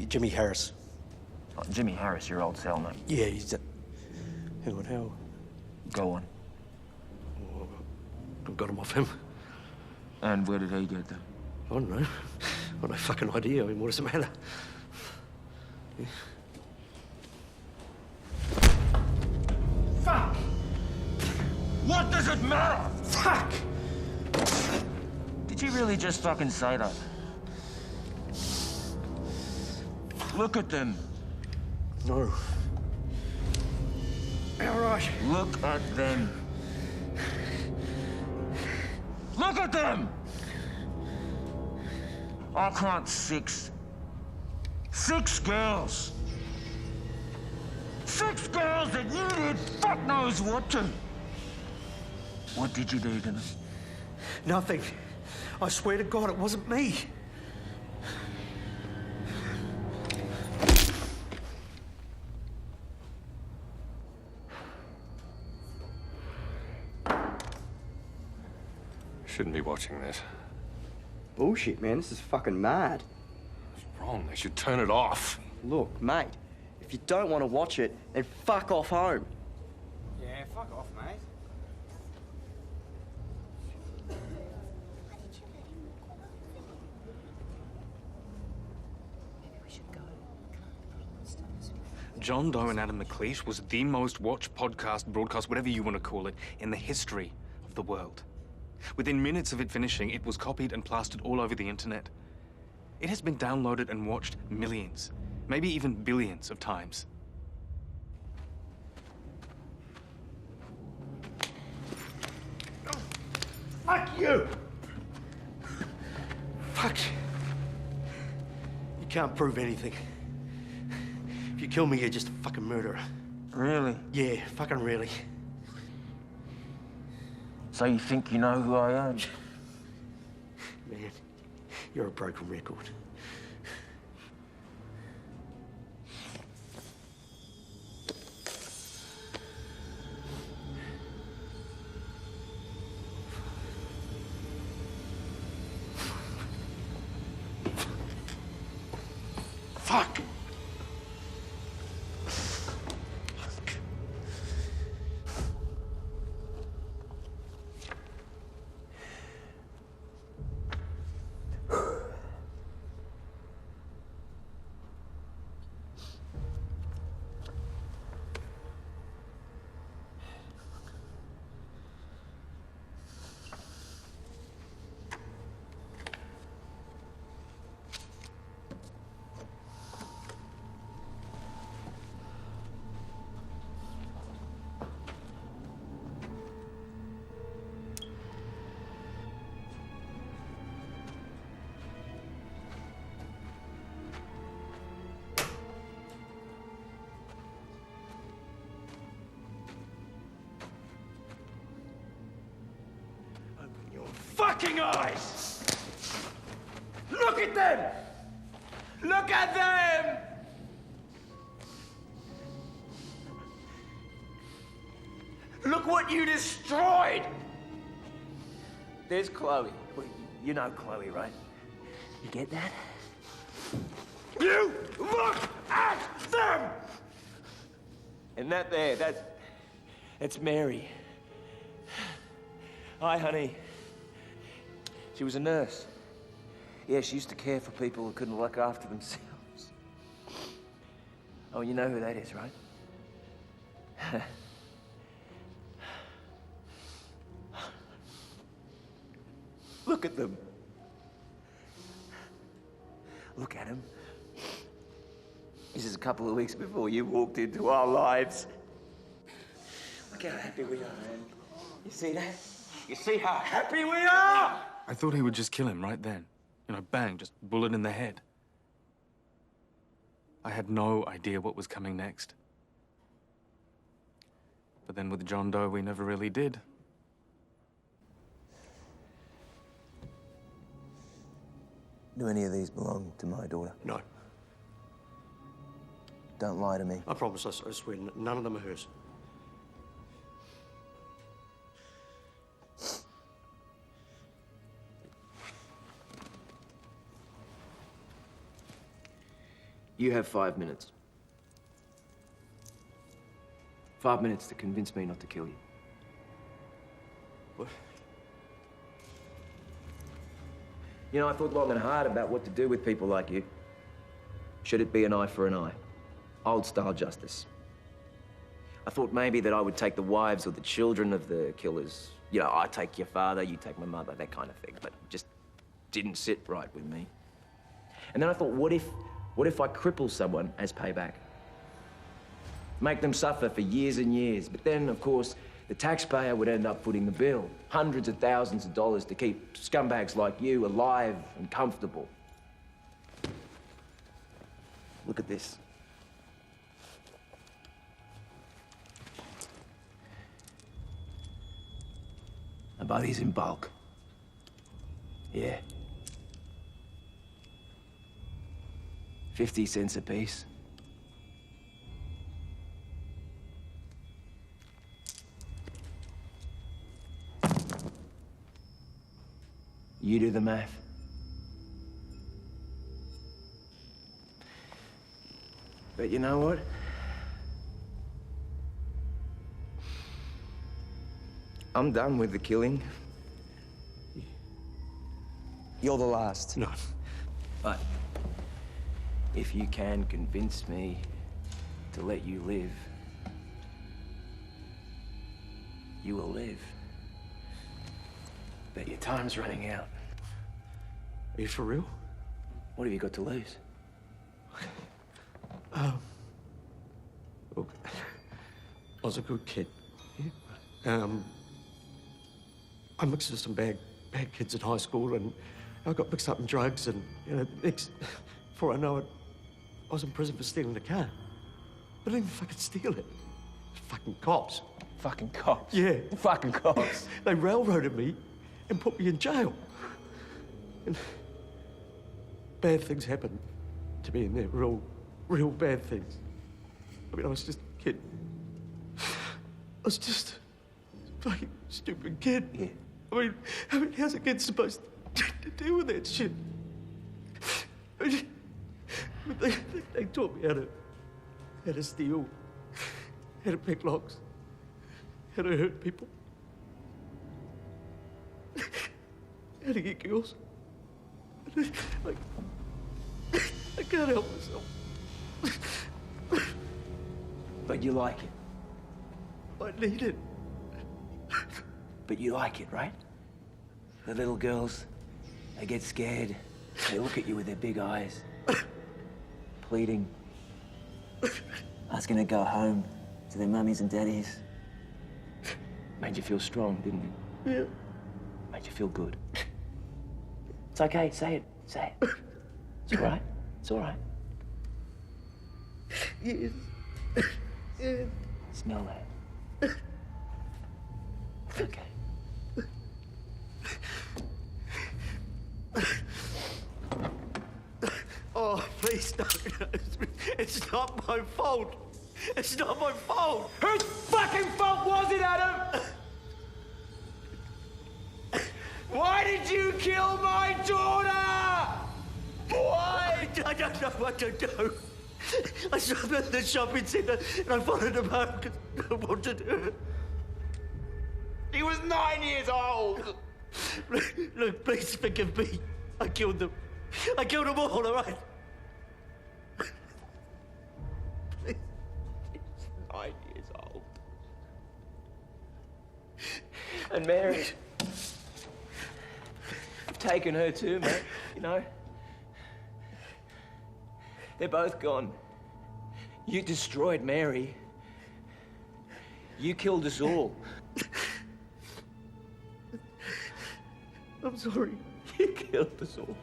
Jimmy Harris. Oh, Jimmy Harris, your old cellmate. Yeah, he's hang on, how? Go on. I got him off him. And where did he get them? I don't know. Got no fucking idea. I mean, what does it matter? Yeah. Fuck! What does it matter? Fuck! Did you really just fucking say that? Look at them. No. All right. Look at them. Look at them! I can't six. 6 girls. 6 girls that you did fuck knows what to. What did you do to them? Nothing. I swear to God, it wasn't me. Shouldn't be watching this. Bullshit, man. This is fucking mad. What's wrong? They should turn it off. Look, mate, if you don't want to watch it, then fuck off home. Yeah, fuck off, mate. John Doe and Adam McLeish was the most watched podcast, broadcast, whatever you want to call it, in the history of the world. Within minutes of it finishing, it was copied and plastered all over the internet. It has been downloaded and watched millions, maybe even billions of times. Fuck you! Fuck. You can't prove anything. If you kill me, you're just a fucking murderer. Really? Yeah, fucking really. So you think you know who I am? Man, you're a broken record. Fuck! Fucking eyes! Look at them! Look at them! Look what you destroyed! There's Chloe. Well, you know Chloe, right? You get that? You look at them! And that there, that's Mary. Hi, honey. She was a nurse. Yeah, she used to care for people who couldn't look after themselves. Oh, you know who that is, right? Look at them. Look at him. This is a couple of weeks before you walked into our lives. Look how happy we are, man. You see that? You see how happy we are? I thought he would just kill him right then. You know, bang, just bullet in the head. I had no idea what was coming next. But then with John Doe, we never really did. Do any of these belong to my daughter? No. Don't lie to me. I promise, I swear, none of them are hers. You have 5 minutes. 5 minutes to convince me not to kill you. What? You know, I thought long and hard about what to do with people like you. Should it be an eye for an eye? Old-style justice. I thought maybe that I would take the wives or the children of the killers. You know, I take your father, you take my mother, that kind of thing. But it just didn't sit right with me. And then I thought, what if I cripple someone as payback? Make them suffer for years and years. But then, of course, the taxpayer would end up footing the bill. Hundreds of thousands of dollars to keep scumbags like you alive and comfortable. Look at this. I buy these in bulk. Yeah. 50 cents a piece. You do the math. But you know what? I'm done with the killing. You're the last. No. But if you can convince me to let you live, you will live. But your time's running out. Are you for real? What have you got to lose? Look, I was a good kid. Yeah? I mixed with some bad kids at high school, and I got mixed up in drugs, and, you know, before I know it, I was in prison for stealing a car. I didn't even fucking steal it. Fucking cops. Fucking cops? Yeah. Fucking cops. They railroaded me and put me in jail. And bad things happened to me in there, real bad things. I mean, I was just a kid. I was just a fucking stupid kid. Yeah. I mean, how's a kid supposed to deal with that shit? I mean, they taught me how to steal, how to pick locks, how to hurt people, how to get girls. I can't help myself. But you like it. I need it. But you like it, right? The little girls, they get scared. They look at you with their big eyes, pleading, asking to go home to their mummies and daddies. Made you feel strong, didn't it? Yeah. Made you feel good. It's okay, say it, say it. It's all right, it's all right. Yes. Yes. Smell that. Okay. Oh, please don't. It's not my fault. It's not my fault. Whose fucking fault was it, Adam? Why did you kill my daughter? Why? I don't know. I don't know. I saw them at the shopping centre and I followed them home because I wanted her. He was 9 years old. Look, please forgive me. I killed them. I killed them all right? He's 9 years old. And Mary, I've taken her too, mate, you know? They're both gone. You destroyed Mary. You killed us all. I'm sorry. You killed us all.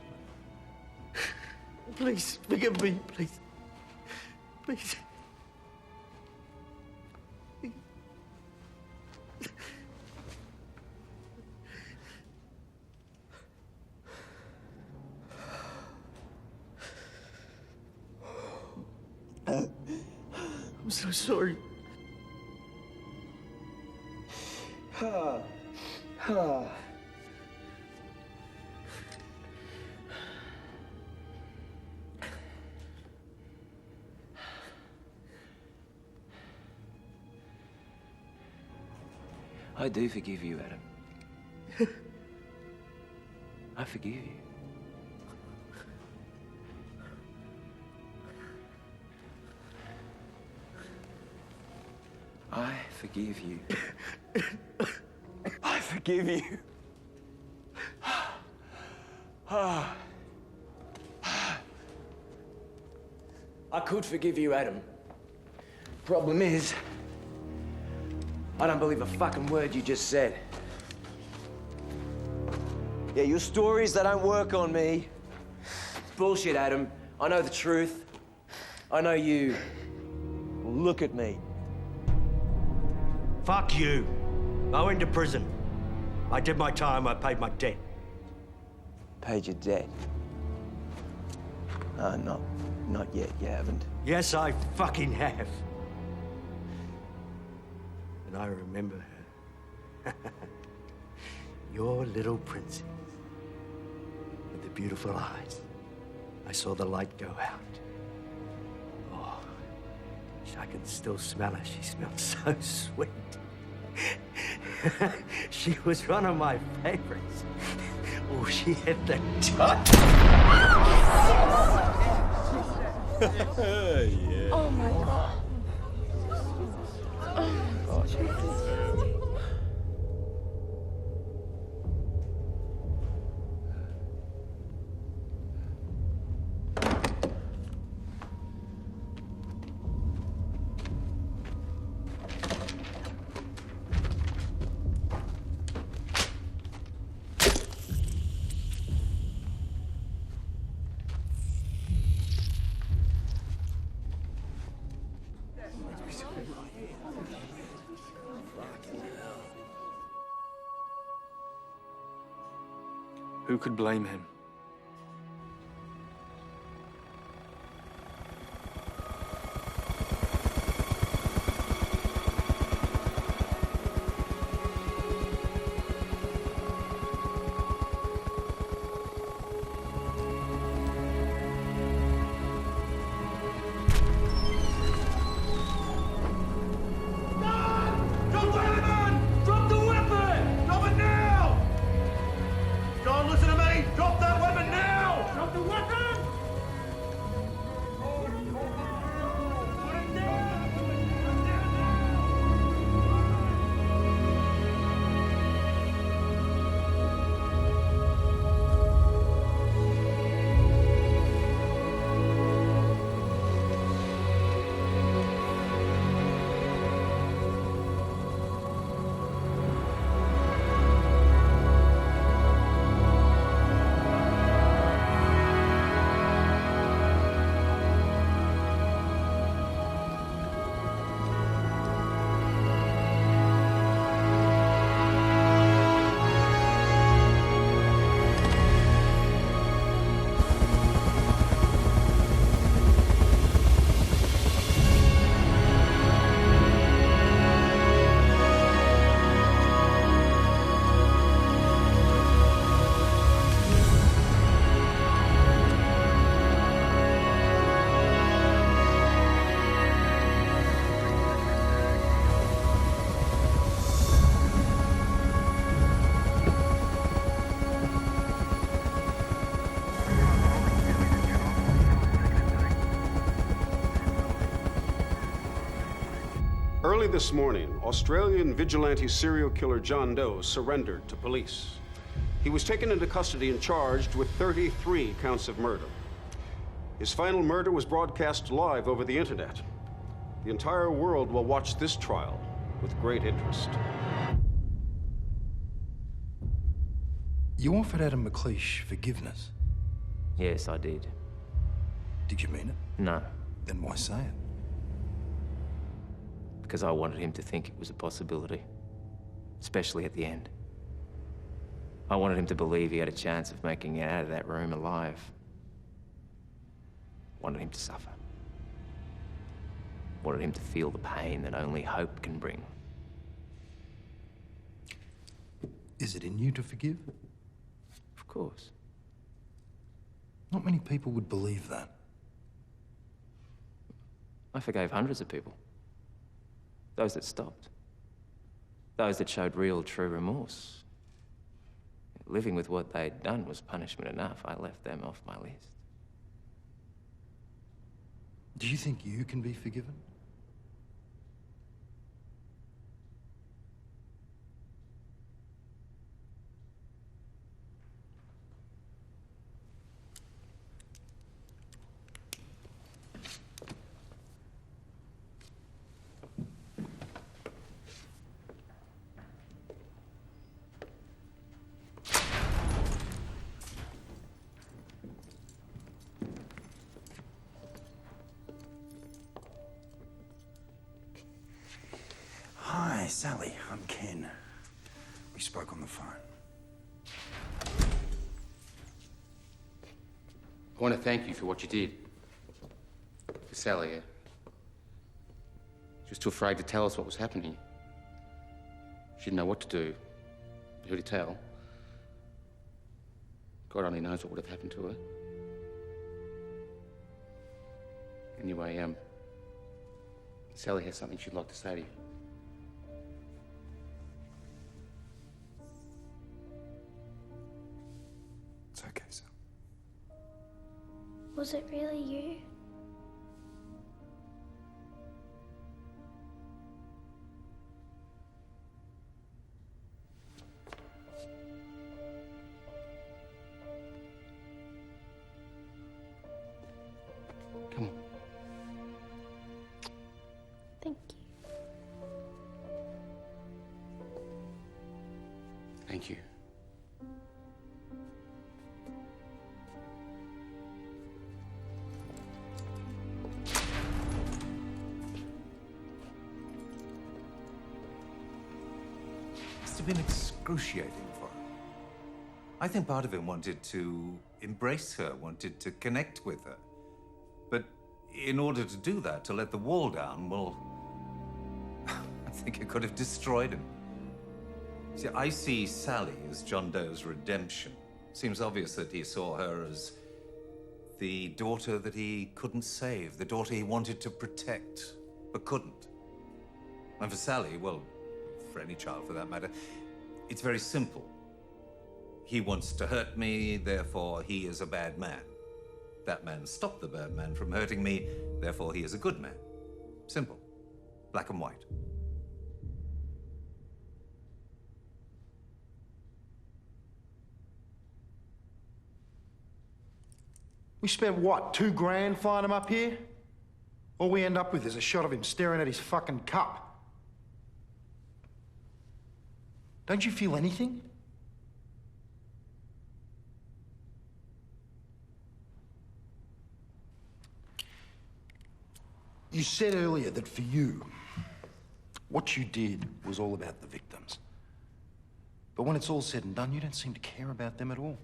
Please, forgive me, please. Please. I'm so sorry. I do forgive you, Adam. I forgive you. I forgive you. I forgive you. I could forgive you, Adam. Problem is, I don't believe a fucking word you just said. Yeah, your stories, they don't work on me. It's bullshit, Adam. I know the truth. I know you. Look at me. Fuck you. I went to prison. I did my time, I paid my debt. Paid your debt? Not yet, you haven't. Yes, I fucking have. And I remember her. Your little princess. With the beautiful eyes. I saw the light go out. Oh, I can still smell her. She smelled so sweet. She was one of my favorites. Oh, she had the touch. Yeah. Oh my God. Oh, Jesus. Who could blame him? Early this morning, Australian vigilante serial killer John Doe surrendered to police. He was taken into custody and charged with 33 counts of murder. His final murder was broadcast live over the internet. The entire world will watch this trial with great interest. You offered Adam McLeish forgiveness. Yes, I did. Did you mean it? No. Then why say it? Because I wanted him to think it was a possibility. Especially at the end. I wanted him to believe he had a chance of making it out of that room alive. Wanted him to suffer. Wanted him to feel the pain that only hope can bring. Is it in you to forgive? Of course. Not many people would believe that. I forgave hundreds of people. Those that stopped. Those that showed real, true remorse. Living with what they'd done was punishment enough. I left them off my list. Do you think you can be forgiven? Hi, Sally. I'm Ken. We spoke on the phone. I want to thank you for what you did. For Sally. She was too afraid to tell us what was happening. She didn't know what to do, who to tell. God only knows what would have happened to her. Anyway, Sally has something she'd like to say to you. It's okay, Sal. Was it really you? Come on. Thank you. Thank you. Must have been excruciating for him. I think part of him wanted to embrace her, wanted to connect with her. But in order to do that, to let the wall down, well, I think it could have destroyed him. See, I see Sally as John Doe's redemption. Seems obvious that he saw her as the daughter that he couldn't save, the daughter he wanted to protect, but couldn't. And for Sally, well, for any child for that matter, it's very simple. He wants to hurt me, therefore he is a bad man. That man stopped the bad man from hurting me, therefore he is a good man. Simple. Black and white. We spent what, $2 grand flying him up here? All we end up with is a shot of him staring at his fucking cup. Don't you feel anything? You said earlier that for you, what you did was all about the victims. But when it's all said and done, you don't seem to care about them at all.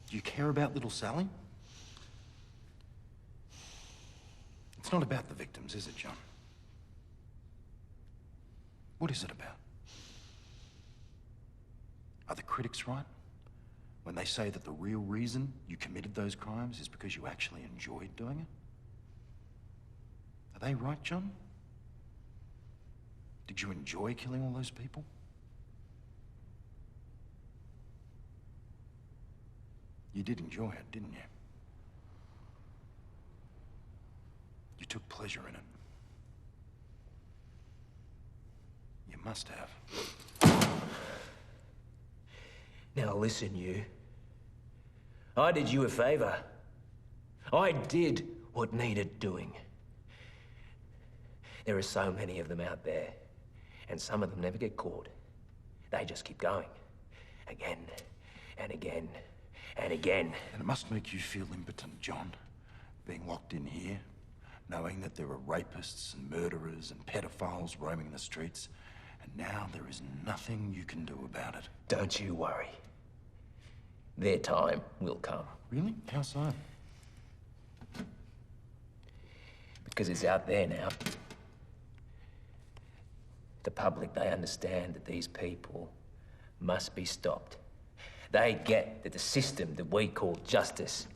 Do you care about little Sally? It's not about the victims, is it, John? What is it about? Are the critics right when they say that the real reason you committed those crimes is because you actually enjoyed doing it? Are they right, John? Did you enjoy killing all those people? You did enjoy it, didn't you? You took pleasure in it. You must have. Now listen, you. I did you a favor. I did what needed doing. There are so many of them out there, and some of them never get caught. They just keep going. Again, and again, and again. And it must make you feel impotent, John, being locked in here, knowing that there are rapists and murderers and pedophiles roaming the streets, and now there is nothing you can do about it. Don't you worry. Their time will come. Really? How so? Because it's out there now. The public, they understand that these people must be stopped. They get that the system that we call justice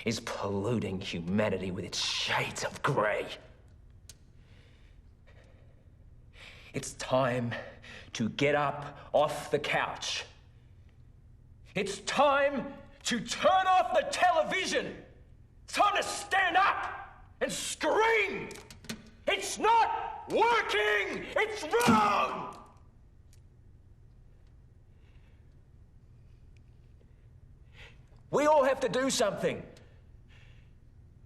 is polluting humanity with its shades of grey. It's time to get up off the couch. It's time to turn off the television. It's time to stand up and scream. It's not working. It's wrong. We all have to do something.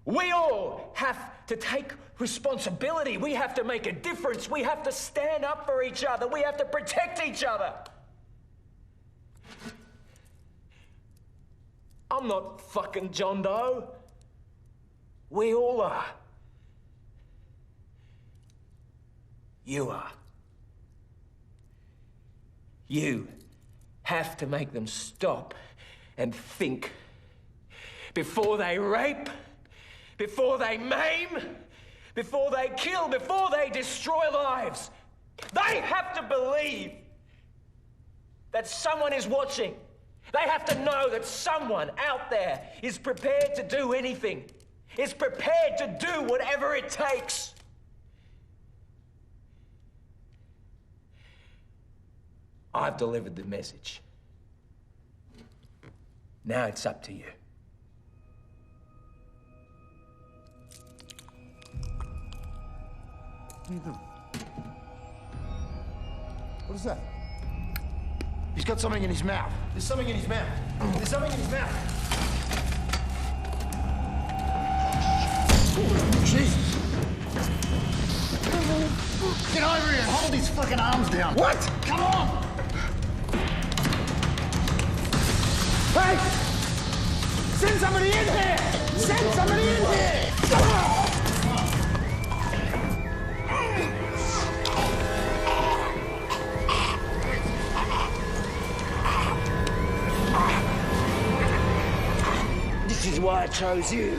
We all have to take responsibility. We have to make a difference. We have to stand up for each other. We have to protect each other. I'm not fucking John Doe. We all are. You are. You have to make them stop and think before they rape, before they maim, before they kill, before they destroy lives. They have to believe that someone is watching. They have to know that someone out there is prepared to do anything, is prepared to do whatever it takes. I've delivered the message. Now it's up to you. What are you doing? What is that? He's got something in his mouth. There's something in his mouth. There's something in his mouth. Jesus. Get over here and hold his fucking arms down. What? Come on! Hey! Send somebody in here! Send somebody in here! This is why I chose you.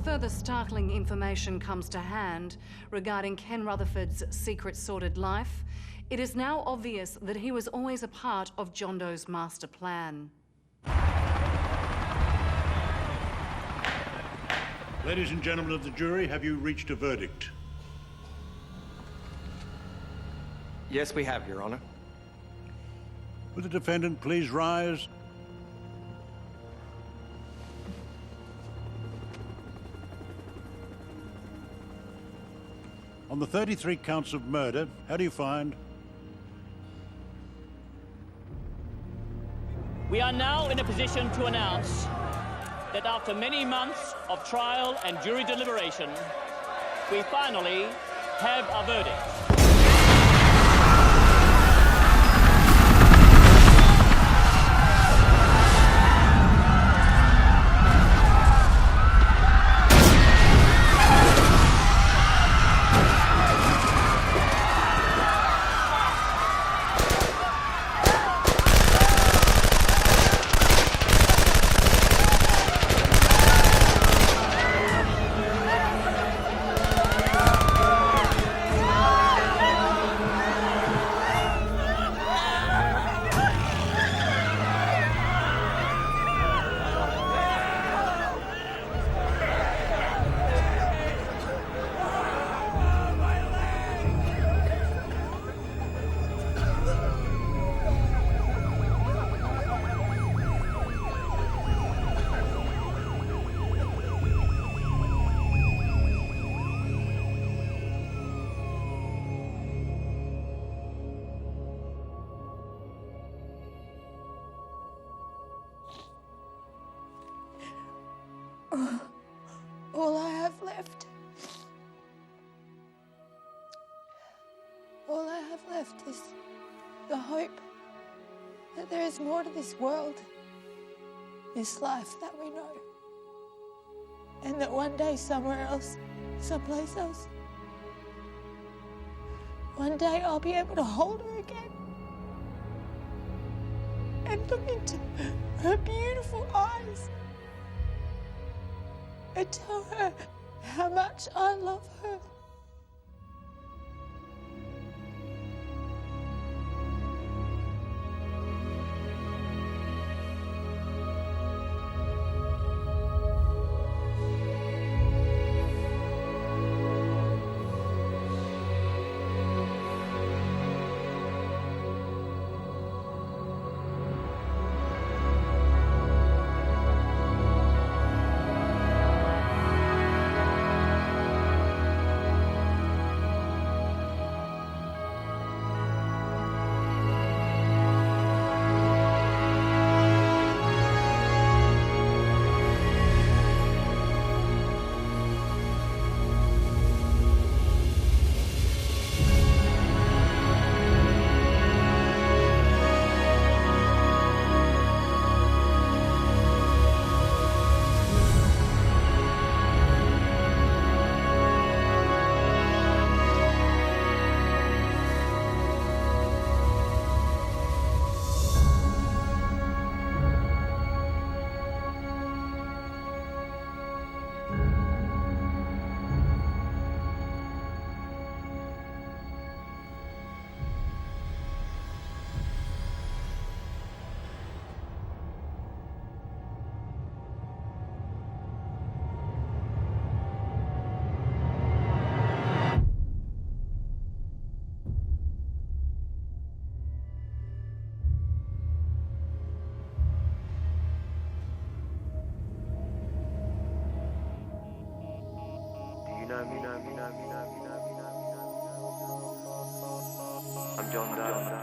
Further startling information comes to hand regarding Ken Rutherford's secret sordid life, it is now obvious that he was always a part of John Doe's master plan. Ladies and gentlemen of the jury, have you reached a verdict? Yes, we have, Your Honor. Will the defendant please rise? On the 33 counts of murder, how do you find? We are now in a position to announce that after many months of trial and jury deliberation, we finally have a verdict. All I have left. All I have left is the hope that that there is more to this world, this life that we know. And that one day somewhere else, someplace else, one day I'll be able to hold her again and look into her beautiful eyes and tell her how much I love her. I'm John Doe.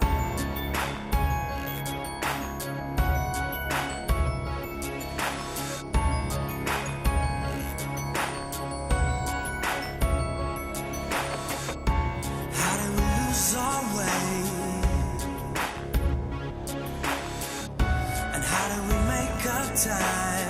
How do we lose our way? And how do we make up time?